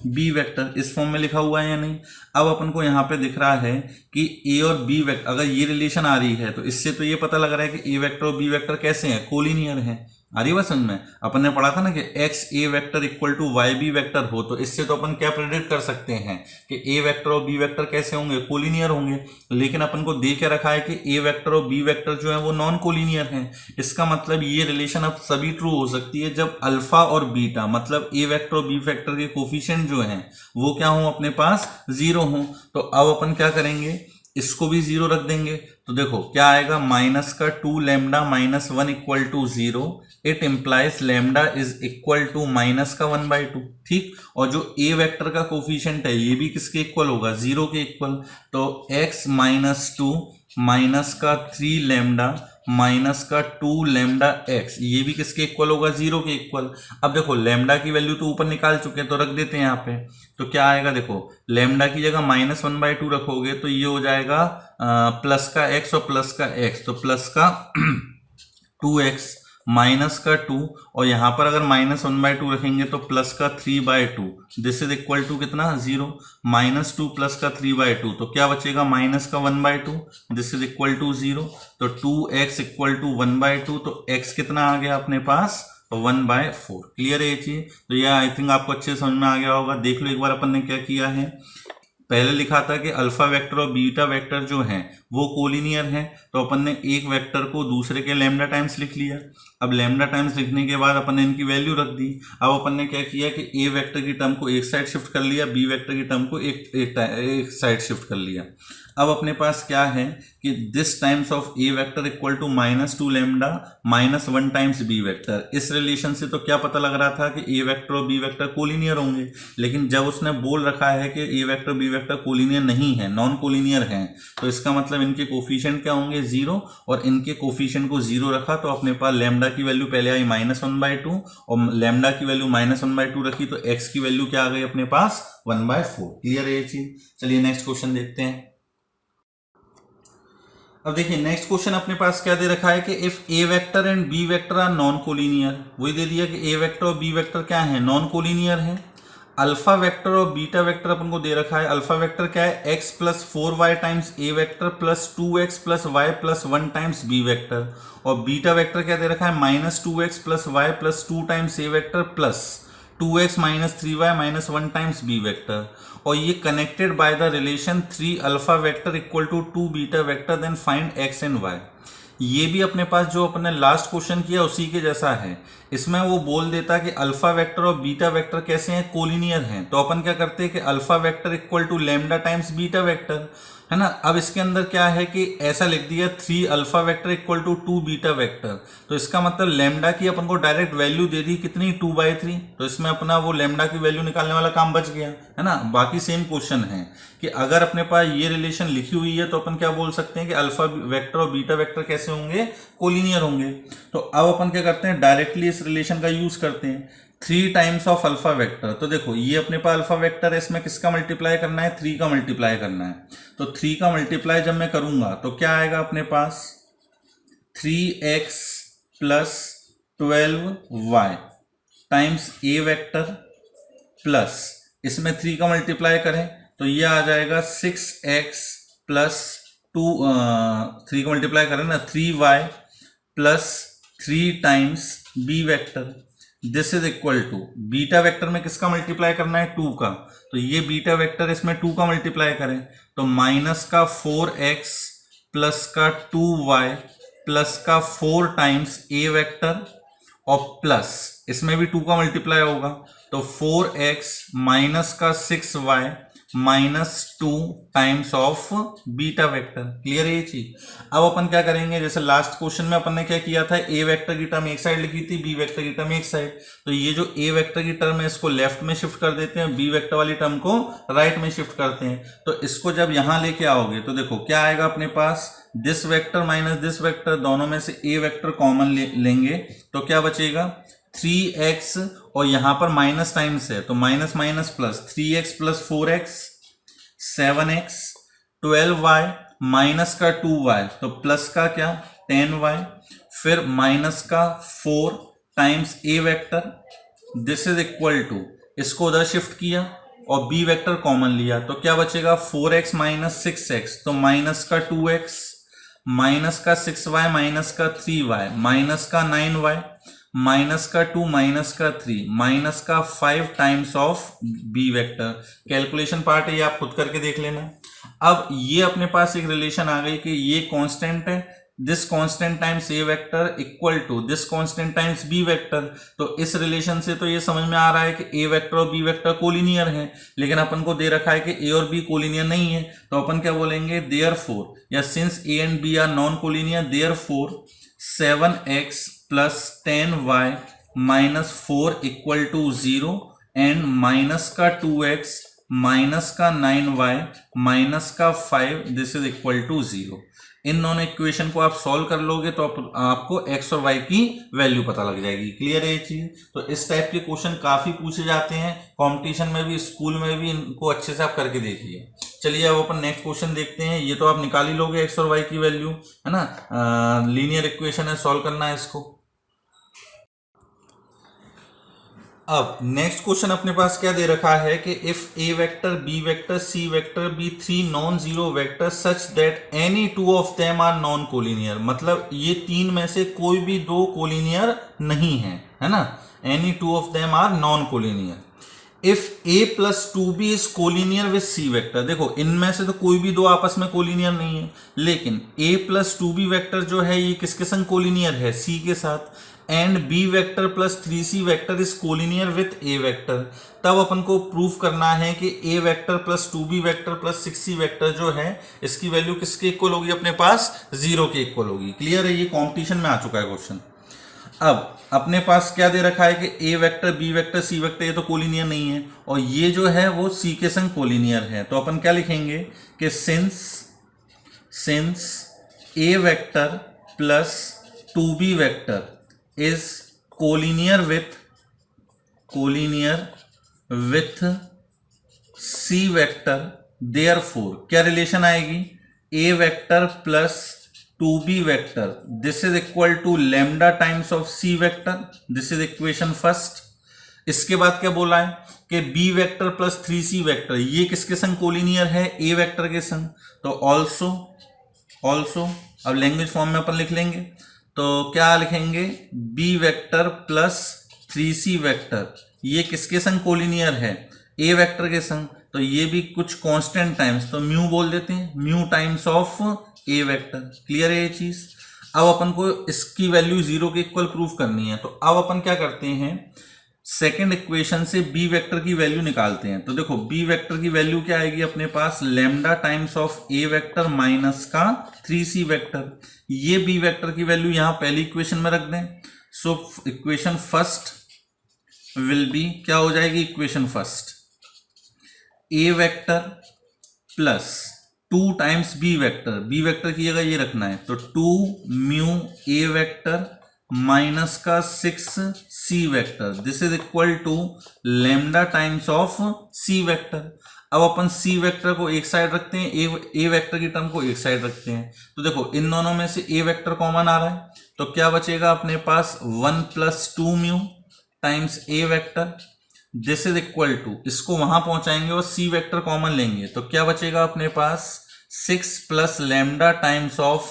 S1: B vector, इस फॉर्म में लिखा हुआ है या नहीं। अब अपन को यहाँ पे दिख रहा है कि ए और बी वेक्टर अगर ये रिलेशन आ रही है तो इससे तो ये पता लग रहा है कि ए वेक्टर और बी वेक्टर कैसे हैं, कोलिनियर है। आ रही बात समझ में? अपन ने पढ़ा था ना कि X A vector equal to Y B vector हो, तो इससे तो अपन क्या प्रेडिक्ट कर सकते हैं कि ए वेक्टर और बी वेक्टर कैसे होंगे, कोलिनियर होंगे। लेकिन अपन को दे के रखा है कि ए वेक्टर और बी वेक्टर जो है वो नॉन कोलिनियर हैं। इसका मतलब ये रिलेशन अब सभी ट्रू हो सकती है जब अल्फा और बीटा मतलब ए वेक्टर और बी वेक्टर के कोफिशिएंट जो हैं वो क्या हो, अपने पास 0 हो। तो अब अपन क्या करेंगे, इसको भी 0 रख देंगे, तो देखो क्या आएगा, माइनस का 2 lambda minus 1 equal to 0, it implies lambda is equal to minus का 1/2। ठीक, और जो ए वेक्टर का कोफिशिएंट है ये भी किसके इक्वल होगा, 0 के इक्वल। तो x माइनस 2 माइनस का 3 लैम्डा माइनस का 2 लैम्डा x, ये भी किसके इक्वल होगा, 0 के इक्वल। अब देखो लैम्डा की वैल्यू तो ऊपर निकाल चुके हैं तो रख देते हैं यहाँ पे, तो क्या आएगा, देखो लैम्डा की जगह माइनस 1/2 रखोगे तो ये हो जाएगा प्लस का x और प्लस का x, तो प्लस का 2x माइनस का 2, और यहाँ पर अगर माइनस 1/2 रखेंगे तो प्लस का 3/2, दिस इज इक्वल टू कितना, 0। माइनस 2 प्लस का 3/2, तो क्या बचेगा, माइनस का 1/2, दिस इज इक्वल टू 0। तो 2x इक्वल टू 1/2, तो x कितना आ गया अपने पास, 1/4। क्लियर है ये चीज? तो यह आई थिंक आपको अच्छे समझ में आ गया होगा। देख लो एक बार अपन ने क्या किया है, पहले लिखा था कि अल्फा वेक्टर और बीटा वेक्टर जो हैं वो कोलिनियर हैं, तो अपन ने एक वेक्टर को दूसरे के लैम्डा टाइम्स लिख लिया। अब लैम्डा टाइम्स लिखने के बाद अपन ने इनकी वैल्यू रख दी। अब अपन ने क्या किया कि ए वेक्टर की टर्म को एक साइड शिफ्ट कर लिया, बी वेक्टर की टर्म को एक साइड शिफ्ट कर लिया। अब अपने पास क्या है कि this times of A vector equal to -2 lambda -1 times B vector. इस रिलेशन से तो क्या पता लग रहा था कि ए वेक्टर और बी वेक्टर कोलिनियर होंगे, लेकिन जब उसने बोल रखा है कि A vector B vector collinear नहीं है, नॉन कोलिनियर है, तो इसका मतलब इनके कोफिशिएंट क्या होंगे 0, और इनके कोफिशिएंट को 0 रखा तो अपने पास लैम्डा की वैल्यू पहले आई -1/2 और लैम्डा की वैल्यू -1/2 रखी तो एक्स की वैल्यू क्या आ गई अपने पास 1/4। क्लियर है ये चीज। चलिए नेक्स्ट क्वेश्चन देखते हैं। अब देखिए नेक्स्ट क्वेश्चन अपने पास क्या दे रखा है कि if A vector and B vector are non collinear. वही दे दिया कि ए वेक्टर और बी वेक्टर क्या है, नॉन कोलिनियर है। अल्फा वेक्टर और बीटा वेक्टर अपन को दे रखा है। अल्फा वेक्टर क्या है, x + 4y times A vector plus 2x + y + 1 times B vector, और बीटा वेक्टर क्या दे रखा है, -2x + y + 2 times A vector plus 2x - 3y - 1 times B vector, और ये connected by the relation 3 alpha vector equal to 2 beta vector, then find x and y। ये भी अपने पास जो अपने लास्ट क्वेश्चन किया उसी के जैसा है। इसमें वो बोल देता कि अल्फा वेक्टर और बीटा वेक्टर कैसे हैं, कोलिनियर हैं। तो अपन क्या करते हैं कि alpha vector equal to lambda times beta vector, है ना। अब इसके अंदर क्या है कि ऐसा लिख दिया 3 alpha vector equal to 2 beta vector, तो इसका मतलब लैम्डा की अपन को डायरेक्ट वैल्यू दे दी कितनी, 2/3। तो इसमें अपना वो लैम्डा की वैल्यू निकालने वाला काम बच गया, है ना। बाकी सेम क्वेश्चन है कि अगर अपने पास ये रिलेशन लिखी हुई है तो अपन क्या बोल सकते हैं कि अल्फा वेक्टर और बीटा वेक्टर कैसे होंगे, कोलिनियर होंगे। तो अब अपन क्या करते हैं, डायरेक्टली इस रिलेशन का यूज करते हैं। 3 टाइम्स ऑफ अल्फा वेक्टर, तो देखो ये अपने पास अल्फा वेक्टर है, इसमें किसका मल्टीप्लाई करना है, 3 का मल्टीप्लाई करना है। तो 3 का मल्टीप्लाई जब मैं करूंगा तो क्या आएगा अपने पास, 3x + 12y times A vector plus, इसमें 3 का मल्टीप्लाई करें तो ये आ जाएगा 6x + 2, 3 का मल्टीप्लाई करें ना, 3y + 3 times B vector. This is equal to, beta vector में किसका मल्टीप्लाई करना है, 2 का, तो ये बीटा वेक्टर इसमें 2 का मल्टीप्लाई करें तो -4x + 2y + 4 times A vector, और प्लस इसमें भी 2 का मल्टीप्लाई होगा तो 4x - 6y -2 times of beta vector. Clear है ये चीज। अब अपन क्या करेंगे, जैसे लास्ट क्वेश्चन में अपन ने क्या किया था, ए वेक्टर की टर्म एक साइड लिखी थी, बी वेक्टर की टर्म एक साइड, तो ये जो ए वेक्टर की टर्म है इसको लेफ्ट में शिफ्ट कर देते हैं, बी वेक्टर वाली टर्म को राइट में शिफ्ट करते हैं। तो इसको जब यहां लेके आओगे तो देखो क्या आएगा अपने पास, this vector minus this vector, दोनों में से ए वेक्टर कॉमन लेंगे तो क्या बचेगा, 3x, और यहां पर माइनस टाइम्स है तो minus minus plus, 3x + 4x 7x, 12y minus का 2y तो प्लस का क्या 10y, फिर माइनस का 4 times A vector, this is equal to, इसको उधर शिफ्ट किया और बी वेक्टर कॉमन लिया तो क्या बचेगा, 4x - 6x तो माइनस का 2x, माइनस का 6y माइनस का 3y माइनस का 9y माइनस का 2 माइनस का 3 माइनस का 5 times of B vector. Calculation part है ये आप खुद करके देख लेना। अब ये अपने पास एक रिलेशन आ गई कि ये कांस्टेंट है, this constant times A vector equal to this constant times B vector. तो इस रिलेशन से तो ये समझ में आ रहा है कि ए वेक्टर और बी वेक्टर कोलिनियर है, लेकिन अपन को दे रखा है कि ए और बी कोलिनियर नहीं है तो अपन क्या बोलेंगे, देयरफॉर, या since A and B are non collinear, therefore 7x + 10y - 4 = 0 and minus का 2x माइनस का 9y माइनस का 5, दिस इज इक्वल टू 0। इन दोनों इक्वेशन को आप सॉल्व कर लोगे तो आपको x और y की वैल्यू पता लग जाएगी। क्लियर है ये चीज। तो इस टाइप के क्वेश्चन काफी पूछे जाते हैं कंपटीशन में भी, स्कूल में भी, इनको अच्छे से आप करके देखिए। चलिए अब अपन नेक्स्ट क्वेश्चन देखते हैं। ये तो आप निकाल ही लोगे x और y की वैल्यू, है ना, लीनियर इक्वेशन है, सॉल्व करना है इसको। अब नेक्स्ट क्वेश्चन अपने पास क्या दे रखा है कि if A vector B vector C vector be 3 non zero vector such that any 2 of them are non collinear, मतलब ये 3 में से कोई भी 2 कोलिनियर नहीं है ना, any 2 of them are non collinear. If a + 2b is collinear with C vector, देखो इनमें से तो कोई भी 2 आपस में कोलिनियर नहीं है, लेकिन a + 2b वेक्टर जो है ये किसके संग कोलिनियर है, c के साथ। And B vector plus 3c vector is collinear with A vector, तब अपन को प्रूफ करना है कि A vector plus 2b vector plus 6c vector जो है इसकी वैल्यू किसके इक्वल होगी, अपने पास 0 के इक्वल होगी। क्लियर है, ये कॉम्पिटिशन में आ चुका है क्वेश्चन। अब अपने पास क्या दे रखा है कि A vector B vector C vector ये तो कोलिनियर नहीं है, और ये जो है वो सी के संग कोलिनियर है। तो अपन क्या लिखेंगे कि since A vector plus 2b vector is collinear with C vector, therefore क्या रिलेशन आएगी, A vector plus 2b vector this is equal to lambda times of C vector, this is equation first. इसके बाद क्या बोला है कि B vector plus 3c vector ये किसके संग कोलिनियर है, ए वेक्टर के संग, तो ऑल्सो अब लैंग्वेज फॉर्म में अपन लिख लेंगे, तो क्या लिखेंगे, B vector plus 3c vector ये किसके संग कोलिनियर है, ए वेक्टर के संग, तो ये भी कुछ कांस्टेंट टाइम्स, तो म्यू बोल देते हैं, mu times of A vector. Clear है ये चीज। अब अपन को इसकी वैल्यू 0 के इक्वल प्रूफ करनी है, तो अब अपन क्या करते हैं, सेकेंड इक्वेशन से बी वेक्टर की वैल्यू निकालते हैं। तो देखो बी वेक्टर की वैल्यू क्या आएगी अपने पास, lambda times of A vector minus का 3c वेक्टर, ये बी वेक्टर की वैल्यू यहां पहली इक्वेशन में रख दें। So equation first will be, क्या हो जाएगी equation first, A vector plus 2 times B vector की जगह ये रखना है, तो 2 म्यू ए वेक्टर माइनस का 6c vector this is equal to lambda times of C vector. अब अपन सी वेक्टर को एक साइड रखते हैं, ए वेक्टर की टर्म को एक साइड रखते हैं, तो देखो इन दोनों में से ए वेक्टर कॉमन आ रहा है, तो क्या बचेगा अपने पास 1 plus 2 mu times A vector this is equal to, इसको वहां पहुंचाएंगे और सी वेक्टर कॉमन लेंगे, तो क्या बचेगा अपने पास 6 plus lambda times of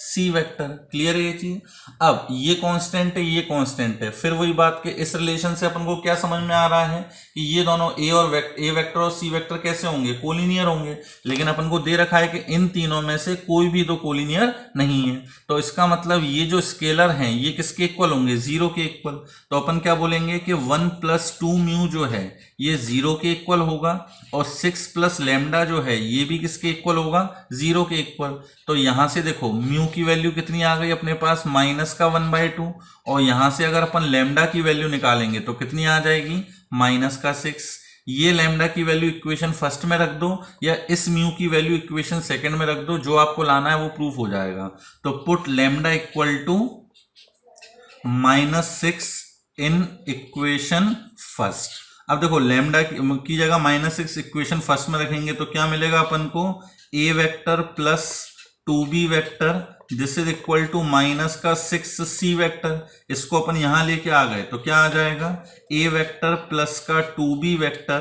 S1: C vector. Clear है ये चीज। अब ये कांस्टेंट है, ये कांस्टेंट है, फिर वही बात के इस रिलेशन से अपन को क्या समझ में आ रहा है कि ये दोनों ए वेक्टर और सी वेक्टर कैसे होंगे, कोलिनियर होंगे, लेकिन अपन को दे रखा है कि इन तीनों में से कोई भी दो कोलिनियर नहीं है, तो इसका मतलब ये जो स्केलर हैं ये किसके इक्वल होंगे, 0 के इक्वल। तो अपन क्या बोलेंगे कि 1 प्लस 2 म्यू जो है ये 0 के इक्वल होगा, और 6 प्लस लैम्डा जो है ये भी किसके इक्वल होगा, 0 के इक्वल। तो यहां से देखो म्यू की वैल्यू कितनी आ गई अपने पास, माइनस का 1/2, और यहां से अगर अपन लैम्डा की वैल्यू निकालेंगे तो कितनी आ जाएगी, माइनस का 6। ये लैम्डा की वैल्यू इक्वेशन फर्स्ट में रख दो, या इस म्यू की वैल्यू इक्वेशन सेकंड में रख दो, जो आपको लाना है वो प्रूफ हो जाएगा। तो put lambda equal to -6 in equation first. अब देखो लैम्डा की जगह -6 इक्वेशन फर्स्ट में रखेंगे तो क्या मिलेगा अपन को, A vector plus 2b vector this is equal to minus का 6c वेक्टर, इसको अपन यहां लेके आ गए तो क्या आ जाएगा, ए वेक्टर प्लस का 2b वेक्टर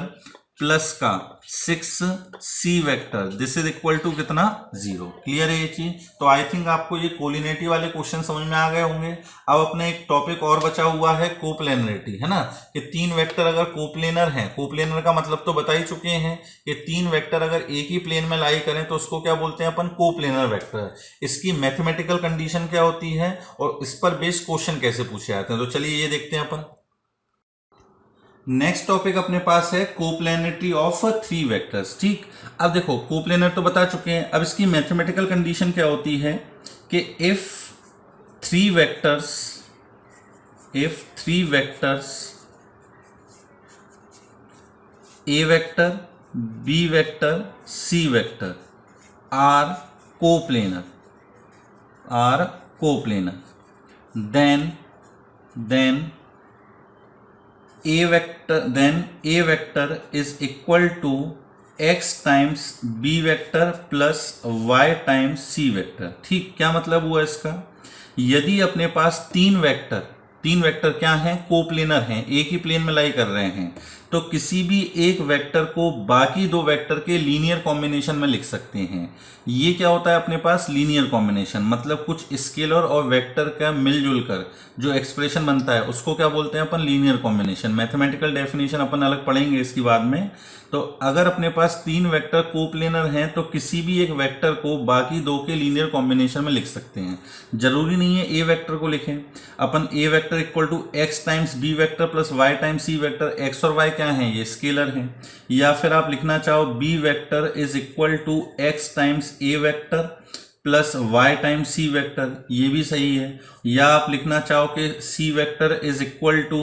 S1: प्लस का 6c vector this is equal to कितना, 0। क्लियर है ये चीज। तो आई थिंक आपको ये कोलिनियरिटी वाले क्वेश्चन समझ में आ गए होंगे। अब अपने एक टॉपिक और बचा हुआ है कोप्लेनरिटी, है ना, कि 3 वेक्टर अगर कोप्लेनर हैं, कोप्लेनर का मतलब तो बता ही चुके हैं कि 3 वेक्टर अगर एक ही प्लेन में लाई करें तो उसको क्या बोलते हैं अपन, कोप्लेनर वेक्टर। इसकी मैथमेटिकल कंडीशन क्या होती है और इस पर बेस्ड क्वेश्चन कैसे पूछे जाते हैं, तो चलिए ये देखते हैं अपन। नेक्स्ट टॉपिक अपने पास है कोप्लेनरिटी ऑफ 3 वेक्टर्स। ठीक, अब देखो कोप्लेनर तो बता चुके हैं, अब इसकी मैथमेटिकल कंडीशन क्या होती है कि if 3 vectors A vector B vector C vector are coplanar then a vector is equal to x times b vector plus y times c vector। ठीक, क्या मतलब हुआ इसका, यदि अपने पास तीन वेक्टर क्या हैं, कोप्लेनर हैं, एक ही प्लेन में लाई कर रहे हैं, तो किसी भी एक वेक्टर को बाकी दो वेक्टर के लीनियर कॉम्बिनेशन में लिख सकते हैं। ये क्या होता है अपने पास लीनियर कॉम्बिनेशन, मतलब कुछ स्केलर और वेक्टर का मिलजुल कर जो एक्सप्रेशन बनता है उसको क्या बोलते हैं अपन, लीनियर कॉम्बिनेशन। मैथमेटिकल डेफिनेशन अपन अलग पढ़ेंगे इसकी बाद में। तो अगर अपने पास तीन वेक्टर कोप्लेनर हैं तो किसी भी एक वेक्टर को बाकी दो के लीनियर कॉम्बिनेशन में लिख सकते हैं। जरूरी नहीं है ए वेक्टर को लिखें अपन, A vector equal to X times B vector plus Y times C vector. X और वाई क्या है, ये स्केलर हैं। या फिर आप लिखना चाहो B vector is equal to X times A vector plus Y times C vector, ये भी सही है। या आप लिखना चाहो कि C vector is equal to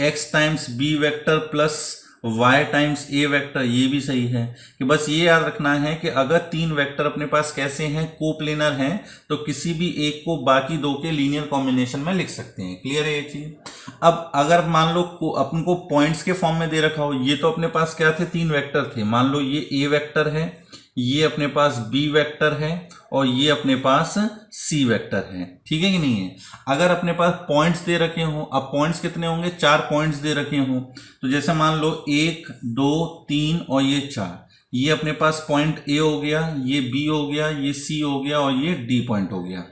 S1: X times B vector plus y times A vector, ये भी सही है। कि बस ये याद रखना है कि अगर तीन वेक्टर अपने पास कैसे हैं, कोप्लेनर हैं, तो किसी भी एक को बाकी दो के लीनियर कॉम्बिनेशन में लिख सकते हैं। क्लियर है ये चीज। अब अगर मान लो अपन को पॉइंट्स के फॉर्म में दे रखा हो, ये तो अपने पास क्या थे, तीन वेक्टर थे। मान लो ये ए वेक्टर है, ये अपने पास बी वेक्टर है और ये अपने पास सी वेक्टर है, ठीक है कि नहीं है। अगर अपने पास पॉइंट्स दे रखे हों, अब पॉइंट्स कितने होंगे, चार पॉइंट्स दे रखे हों, तो जैसे मान लो 1 2 3 और ये 4, ये अपने पास पॉइंट ए हो गया, ये बी हो गया, ये सी हो गया और ये डी पॉइंट हो गया।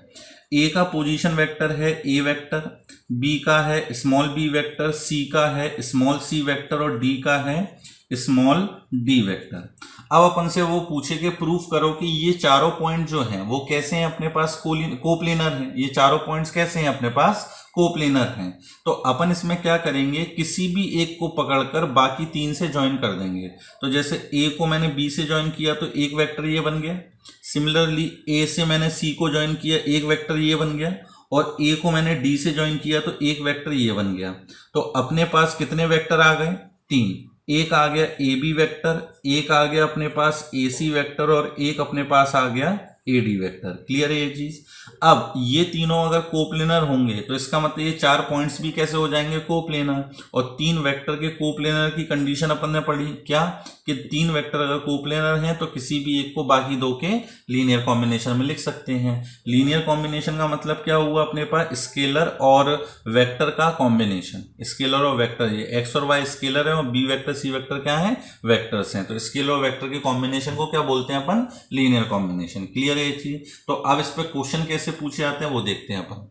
S1: ए का पोजीशन वेक्टर है ए वेक्टर, बी का है स्मॉल बी वेक्टर, सी का है स्मॉल सी वेक्टर और डी का है स्मॉल डी वेक्टर। अब अपन से वो पूछे कि प्रूफ करो कि ये चारों पॉइंट जो हैं वो कैसे हैं अपने पास, कोप्लेनर हैं। ये चारों पॉइंट्स कैसे हैं अपने पास, कोप्लेनर हैं। तो अपन इसमें क्या करेंगे, किसी भी एक को पकड़कर बाकी तीन से ज्वाइन कर देंगे। तो जैसे ए को मैंने बी से ज्वाइन किया तो एक वेक्टर ये बन गया। सिमिलरली ए से मैंने सी को ज्वाइन किया, एक वेक्टर ये बन गया। और ए को मैंने डी से ज्वाइन किया तो एक वेक्टर ये बन गया। तो अपने पास कितने वेक्टर आ गए, तीन। एक आ गया ए बी वेक्टर, एक आ गया अपने पास ए सी वेक्टर और एक अपने पास आ गया ए डी वेक्टर। क्लियर है ये चीज। अब ये तीनों अगर कोप्लेनर होंगे तो इसका मतलब ये चार पॉइंट्स भी कैसे हो जाएंगे, कोप्लेनर। और तीन वेक्टर के कोप्लेनर की कंडीशन अपन ने पढ़ी क्या, कि तीन वेक्टर अगर कोप्लेनर हैं तो किसी भी एक को बाकी दो के लीनियर कॉम्बिनेशन में लिख सकते हैं। लीनियर कॉम्बिनेशन का मतलब क्या हुआ, अपने पास स्केलर और वेक्टर का कॉम्बिनेशन। स्केलर और वेक्टर, ये एक्स और वाई स्केलर है और बी वेक्टर सी वेक्टर क्या है, वेक्टर्स हैं। तो स्केलर और वेक्टर के कॉम्बिनेशन को क्या बोलते हैं अपन, लीनियर कॉम्बिनेशन। क्लियर है ये चीज। तो अब इस पर क्वेश्चन कैसे पूछे जाते हैं वो देखते हैं अपन।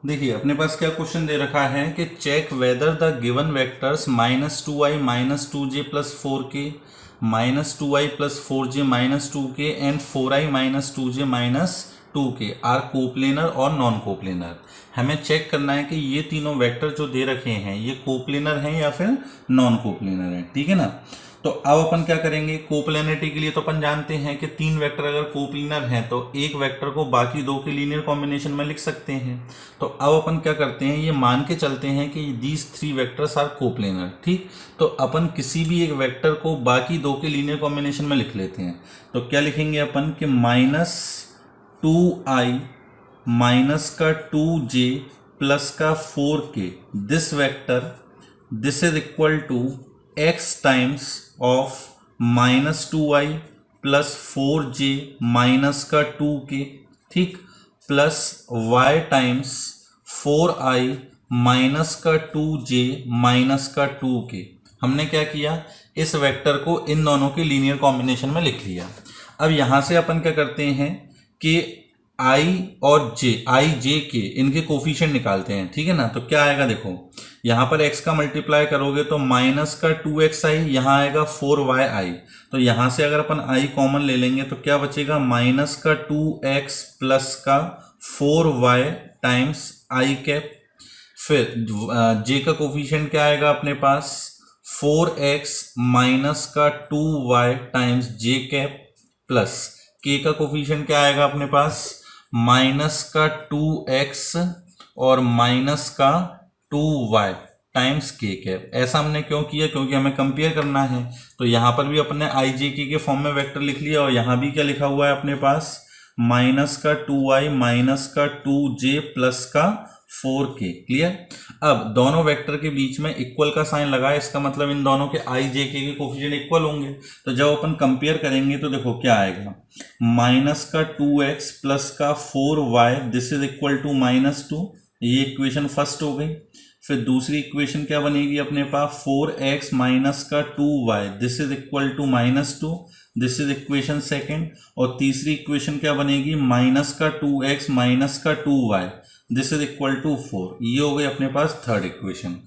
S1: देखिए अपने पास क्या क्वेश्चन दे रखा है कि check whether the given vectors -2i -2j + 4k -2i + 4j -2k and 4i -2j -2k are coplanar और नॉन कोप्लेनर। हमें चेक करना है कि ये तीनों वेक्टर जो दे रखे हैं ये कोप्लेनर हैं या फिर नॉन कोप्लेनर हैं, ठीक है ना। तो अब अपन क्या करेंगे, कोप्लेनरिटी के लिए तो अपन जानते हैं कि तीन वेक्टर अगर कोप्लेनर हैं तो एक वेक्टर को बाकी दो के लीनियर कॉम्बिनेशन में लिख सकते हैं। तो अब अपन क्या करते हैं, ये मान के चलते हैं कि these three vectors are coplanar, ठीक। तो अपन किसी भी एक वेक्टर को बाकी दो के लीनियर कॉम्बिनेशन में लिख लेते हैं। तो क्या लिखेंगे अपन कि -2i माइनस का 2j प्लस का 4k this vector this is equal to x times of -2i plus 4j minus का 2k, ठीक, plus y times 4i minus का 2j माइनस का 2k। हमने क्या किया, इस वेक्टर को इन दोनों के लीनियर कॉम्बिनेशन में लिख लिया। अब यहां से अपन क्या करते हैं कि i और j, i j के इनके कोफिशिएंट निकालते हैं, ठीक है ना। तो क्या आएगा, देखो यहां पर x का मल्टीप्लाई करोगे तो माइनस का 2xi, यहां आएगा 4yi। तो यहां से अगर अपन i कॉमन ले लेंगे तो क्या बचेगा, माइनस का 2x प्लस का 4y टाइम्स i कैप। फिर j का कोफिशिएंट क्या आएगा अपने पास, 4x माइनस का 2y times j cap plus k का कोफिशिएंट क्या आएगा अपने पास, माइनस का 2x और माइनस का 2y टाइम्स k कैप। ऐसा हमने क्यों किया, क्योंकि हमें कंपेयर करना है। तो यहाँ पर भी अपने i j k के फॉर्म में वेक्टर लिख लिया और यहाँ भी क्या लिखा हुआ है अपने पास, माइनस का 2i माइनस का 2j प्लस का 4k। क्लियर। अब दोनों वेक्टर के बीच में इक्वल का साइन लगा, इसका मतलब इन दोनों के i j k के कोफिशिएंट इक्वल होंगे। तो जब अपन कंपेयर करेंगे तो देखो क्या आएगा, माइनस का 2x प्लस का 4y this is equal to -2, ये इक्वेशन फर्स्ट हो गई। फिर दूसरी इक्वेशन क्या बनेगी अपने पास 4x माइनस का 2y, this is equal to -2, this is equation second. और तीसरी इक्वेशन क्या बनेगी माइनस का 2x माइनस का 2y, this is equal to 4। ये हो गई अपने पास थर्ड इक्वेशन।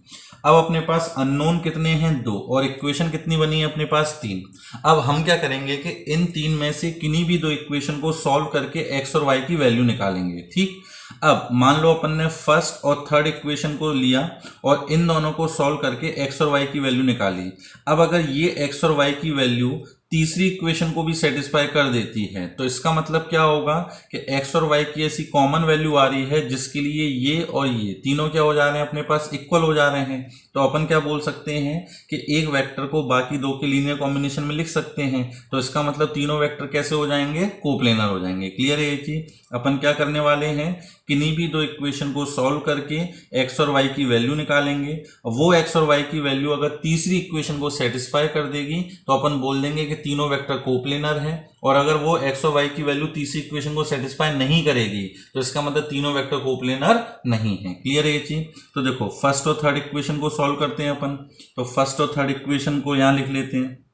S1: अब अपने पास अननोन कितने हैं 2 और इक्वेशन कितनी बनी है अपने पास 3। अब हम क्या करेंगे कि इन 3 में से किन्हीं भी 2 इक्वेशन को सॉल्व करके x और y की वैल्यू निकालेंगे। ठीक, अब मान लो अपन ने फर्स्ट और थर्ड इक्वेशन को लिया और इन दोनों को सॉल्व करके x और y की वैल्यू निकाली। अब अगर ये x और y की वैल्यू तीसरी इक्वेशन को भी सेटिस्फाई कर देती है तो इसका मतलब क्या होगा कि x और y की ऐसी कॉमन वैल्यू आ रही है जिसके लिए ये और ये तीनों क्या हो जा रहे हैं अपने पास इक्वल हो जा रहे हैं। तो अपन क्या बोल सकते हैं कि एक वेक्टर को बाकी 2 के लीनियर कॉम्बिनेशन में लिख सकते हैं। तो इसका मतलब तीनों वेक्टर कैसे हो जाएंगे, कोप्लेनर हो जाएंगे। क्लियर है ये चीज। अपन क्या करने वाले हैं, किन्हीं भी 2 इक्वेशन को सॉल्व करके x और y की वैल्यू निकालेंगे। वो x और y की वैल्यू अगर तीसरी इक्वेशन को सेटिस्फाई कर देगी तो अपन बोल देंगे कि तीनों वेक्टर कोप्लेनर हैं। और अगर वो x और y की वैल्यू तीसरी इक्वेशन को सेटिस्फाई नहीं करेगी तो इसका मतलब तीनों वेक्टर कोप्लेनर नहीं है। क्लियर है ये चीज। तो देखो फर्स्ट और थर्ड इक्वेशन को सॉल्व करते हैं अपन। तो फर्स्ट और थर्ड इक्वेशन को यहां लिख लेते हैं।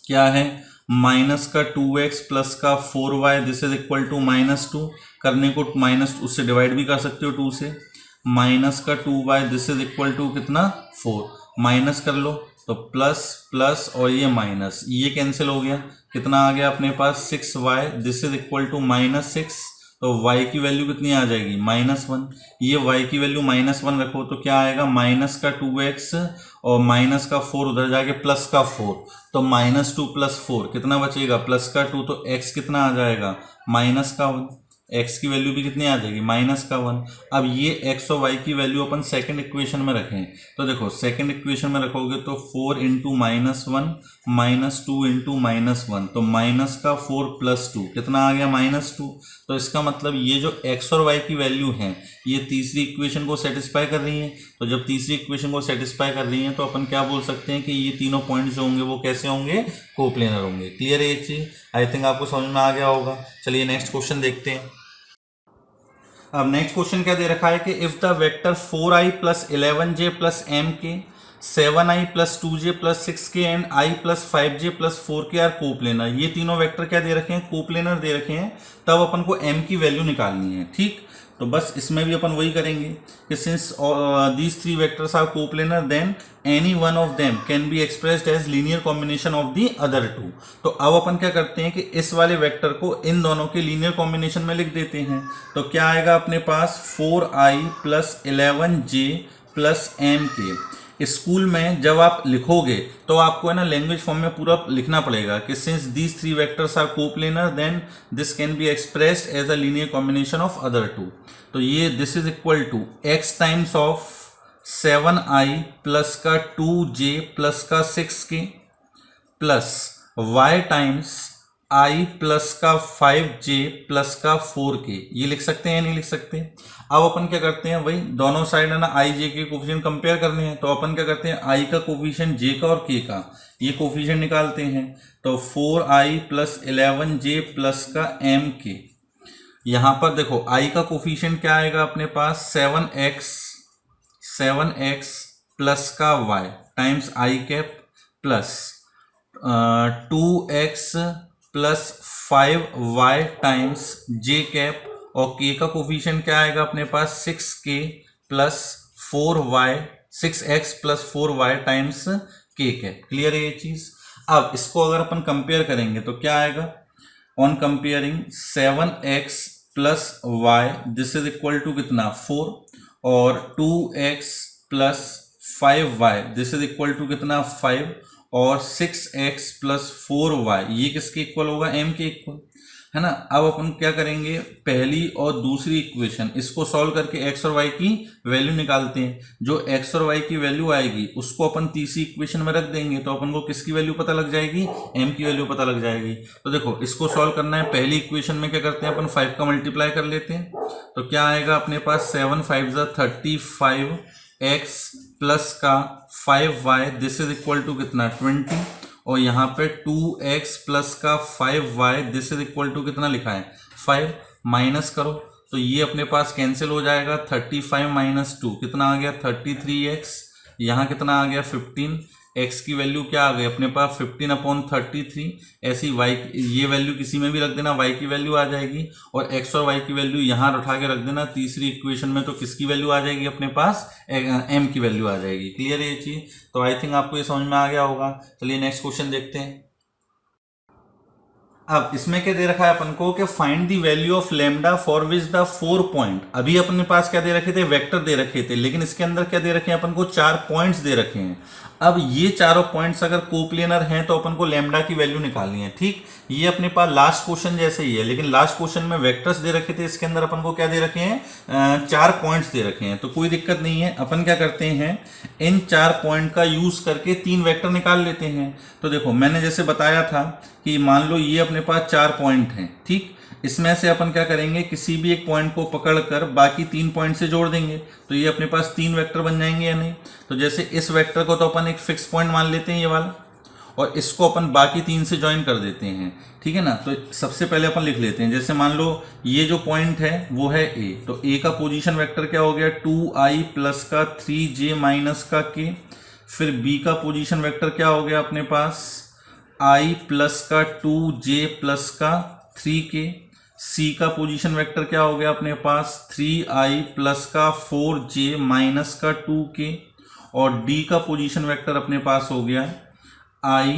S1: क्या है, माइनस का 2x प्लस का 4y, this is equal to -2। करने को माइनस उससे डिवाइड भी कर सकते हो 2 से। माइनस का 2y, this is equal to कितना 4, माइनस कर लो तो प्लस प्लस और ये माइनस, ये कैंसिल हो गया। कितना आ गया अपने पास 6y, this is equal to -6। तो y की वैल्यू कितनी आ जाएगी -1। ये y की वैल्यू -1 रखो तो क्या आएगा माइनस का 2x और माइनस का 4 उधर जाके प्लस का 4, तो -2 प्लस 4 कितना बचेगा प्लस का 2। तो x कितना आ जाएगा -1। x की वैल्यू भी कितनी आ जाएगी -1। अब ये x और y की वैल्यू अपन सेकंड इक्वेशन में रखें तो देखो सेकंड इक्वेशन में रखोगे तो 4 इंटू -1 -2 इंटू -1, तो माइनस का 4 प्लस 2 कितना आ गया -2। तो इसका मतलब ये जो x और y की वैल्यू है ये तीसरी इक्वेशन को सेटिस्फाई कर रही है। तो जब तीसरी इक्वेशन को सेटिस्फाई कर रही है तो अपन क्या बोल सकते हैं कि ये तीनों पॉइंट्स जो होंगे वो कैसे होंगे, कोप्लेनर होंगे। क्लियर है ये चीज। आई थिंक आपको समझ में आ गया होगा। चलिए नेक्स्ट क्वेश्चन देखते हैं। अब नेक्स्ट क्वेश्चन क्या दे रखा है कि if the vector 4i plus 11j plus mk 7i plus 2j plus 6k and i plus 5j plus 4k are coplanar. ये तीनों वेक्टर क्या दे रखे हैं, कोप्लेनर दे रखे हैं। तब अपन को m की वैल्यू निकालनी है। ठीक, तो बस इसमें भी अपन वही करेंगे कि since these 3 vectors are coplanar then any one of them can be expressed as linear combination of the other 2। तो अब अपन क्या करते हैं कि इस वाले वेक्टर को इन दोनों के लीनियर कॉम्बिनेशन में लिख देते हैं। तो क्या आएगा अपने पास 4i plus 11j plus mk। School में जब आप लिखोगे तो आपको है ना लैंग्वेज फॉर्म में पूरा लिखना पड़ेगा कि since these 3 vectors are coplanar then this can be expressed as a linear combination of other 2। तो ये this is equal to x times of 7i plus का 2j प्लस का 6k plus y times i plus का 5j plus का 4k। ये लिख सकते हैं या नहीं लिख सकते। अब अपन क्या करते हैं, वही दोनों साइड है ना i j के कोफिशिएंट कंपेयर करने हैं। तो अपन क्या करते हैं i का कोफिशिएंट j का और k का ये कोफिशिएंट निकालते हैं। तो 4i प्लस 11j प्लस का mk। यहां पर देखो i का कोफिशिएंट क्या आएगा अपने पास 7x प्लस का y times i cap plus 2x plus 5y times j cap और k का कोफिशिएंट क्या आएगा अपने पास 6k plus 4y 6x plus 4y times k cap. Clear है ये चीज। अब इसको अगर अपन कंपेयर करेंगे तो क्या आएगा, on comparing 7x plus y this is equal to कितना 4 और 2x plus 5y this is equal to कितना 5 और 6x प्लस 4y ये किसके इक्वल होगा, m के इक्वल है ना। अब अपन क्या करेंगे, पहली और दूसरी इक्वेशन इसको सॉल्व करके x और y की वैल्यू निकालते हैं। जो x और y की वैल्यू आएगी उसको अपन तीसरी इक्वेशन में रख देंगे तो अपन को किसकी वैल्यू पता लग जाएगी, m की वैल्यू पता लग जाएगी। तो देखो इसको सॉल्व करना है, पहली इक्वेशन में क्या करते हैं अपन 5 का मल्टीप्लाई कर लेते हैं। तो क्या आएगा अपने पास 7 5 35x प्लस का 5y this is equal to कितना 20 और यहाँ पे 2x प्लस का 5y this is equal to कितना लिखा है 5। माइनस करो तो ये अपने पास कैंसिल हो जाएगा। 35 माइनस 2 कितना आ गया 33x, यहाँ कितना आ गया 15, x की वैल्यू क्या आ गई अपने पास 15/33। ऐसी y ये वैल्यू किसी में भी रख देना, y की वैल्यू आ जाएगी, और x और y की वैल्यू यहाँ उठा के रख देना तीसरी इक्वेशन में, तो किसकी वैल्यू आ जाएगी अपने पास m की वैल्यू आ जाएगी। क्लियर है ये चीज? तो आई थिंक आपको ये समझ में आ गया होगा। चलिए नेक्स्ट क्वेश्चन देखते हैं। अब इसमें क्या दे रखा है अपन को कि find the value of lambda for which the 4 point. अभी अपने पास क्या दे रखे थे, वेक्टर दे रखे थे, लेकिन इसके अंदर क्या दे रखे हैं अपन को 4 पॉइंट्स दे रखे हैं। अब ये चारों पॉइंट्स अगर कोप्लेनर हैं तो अपन को लैम्डा की वैल्यू निकालनी है। ठीक, ये अपने पास लास्ट क्वेश्चन जैसे ही है, लेकिन लास्ट क्वेश्चन में वेक्टर्स दे रखे थे, इसके अंदर अपन को क्या दे रखे हैं 4 पॉइंट्स दे रखे हैं। तो कोई दिक्कत नहीं है, अपन क्या करते हैं इन 4 पॉइंट का यूज करके 3 वेक्टर निकाल लेते हैं। तो देखो मैंने जैसे बताया था कि मान लो ये अपने पास 4 पॉइंट हैं, ठीक, इसमें से अपन क्या करेंगे किसी भी एक पॉइंट को पकड़कर बाकी 3 पॉइंट से जोड़ देंगे, तो ये अपने पास 3 वेक्टर बन जाएंगे या नहीं। तो जैसे इस वेक्टर को तो अपन एक फिक्स पॉइंट मान लेते हैं ये वाला, और इसको अपन बाकी 3 से ज्वाइन कर देते हैं, ठीक है ना। तो सबसे पहले अपन लिख लेते हैं, जैसे मान लो ये जो पॉइंट है वो है ए, तो ए का पोजीशन वेक्टर क्या हो गया 2i प्लस का 3j माइनस का k। फिर बी का पोजीशन वेक्टर क्या हो गया अपने पास i प्लस का 2j प्लस का 3k। सी का पोजीशन वेक्टर क्या हो गया अपने पास 3i प्लस का 4j माइनस का 2k। और डी का पोजीशन वेक्टर अपने पास हो गया i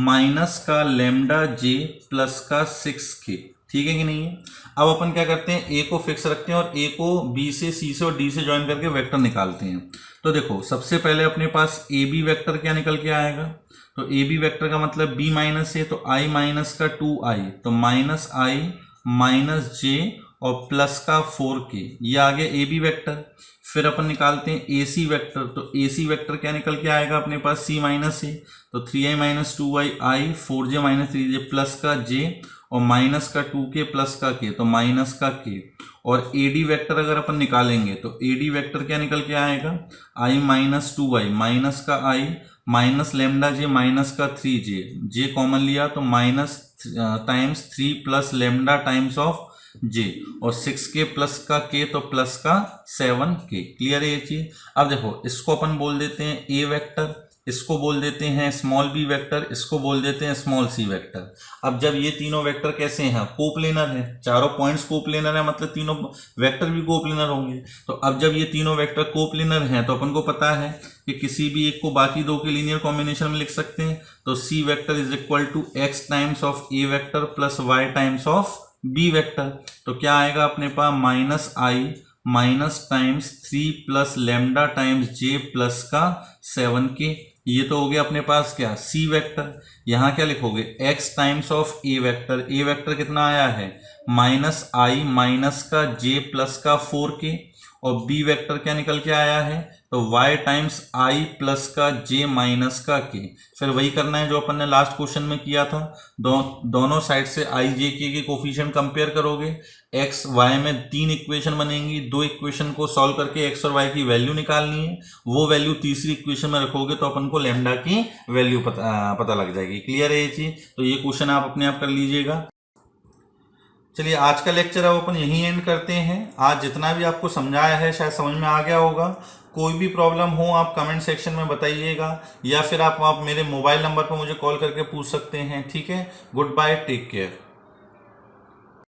S1: माइनस का लैम्डा j प्लस का 6k। ठीक है कि नहीं है? अब अपन क्या करते हैं ए को फिक्स रखते हैं और ए को बी से सी से और डी से ज्वाइन करके वेक्टर निकालते हैं। तो देखो सबसे पहले अपने पास ए बी वेक्टर क्या निकल के आएगा, तो ए बी वेक्टर का मतलब बी माइनस ए, तो i माइनस का 2i, तो माइनस i माइनस जे और प्लस का 4k, ये आ गया ए बी वेक्टर। फिर अपन निकालते हैं ए सी वेक्टर, तो ए सी वेक्टर क्या निकल के आएगा अपने पास सी माइनस ए, तो 3i minus 2i i 4j minus 3j plus का j और माइनस का 2k प्लस का k, तो माइनस का k। और ए डी वेक्टर अगर अपन निकालेंगे तो ए डी वेक्टर क्या निकल के आएगा i माइनस 2i माइनस का i minus lambda J minus का 3j, जे कॉमन लिया तो minus times 3 plus lambda times of J, और 6k प्लस का k तो प्लस का 7k। क्लियर है ये चीज? अब देखो इसको अपन बोल देते हैं ए वेक्टर, इसको बोल देते हैं स्मॉल बी वेक्टर, इसको बोल देते हैं स्मॉल सी वेक्टर। अब जब ये तीनों वेक्टर कैसे हैं कोप्लेनर है, चारों पॉइंट्स कोप्लेनर है, मतलब तीनों वेक्टर भी कोप्लेनर होंगे। तो अब जब ये तीनों वेक्टर कोप्लेनर हैं तो अपन को पता है कि किसी भी एक को बाकी दो के लीनियर कॉम्बिनेशन में लिख सकते हैं। तो C vector is equal to X times of A vector plus Y times of B vector. तो क्या आएगा अपने पास minus I minus times 3 plus lambda times J plus का 7k। ये तो हो गया अपने पास क्या सी वेक्टर। यहाँ क्या लिखोगे x times of A vector, A vector कितना आया है माइनस आई माइनस का जे प्लस का 4k। और बी वेक्टर क्या निकल के आया है तो y टाइम्स आई प्लस का j माइनस का k। फिर वही करना है जो अपन ने लास्ट क्वेश्चन में किया था, दोनों साइड से i j k के कोफिशिएंट कंपेयर करोगे। x y में 3 इक्वेशन बनेंगी, 2 इक्वेशन को सॉल्व करके x और y की वैल्यू निकालनी है, वो वैल्यू तीसरी इक्वेशन में रखोगे तो अपन को लैम्डा की वैल्यू पता लग जाएगी। क्लियर है ये चीज? तो ये क्वेश्चन आप अपने आप कर लीजिएगा। चलिए आज का लेक्चर अब अपन यहीं एंड करते हैं। आज जितना भी आपको समझाया है शायद समझ में आ गया होगा। कोई भी प्रॉब्लम हो आप कमेंट सेक्शन में बताइएगा, या फिर आप मेरे मोबाइल नंबर पर मुझे कॉल करके पूछ सकते हैं। ठीक है, गुड बाय, टेक केयर।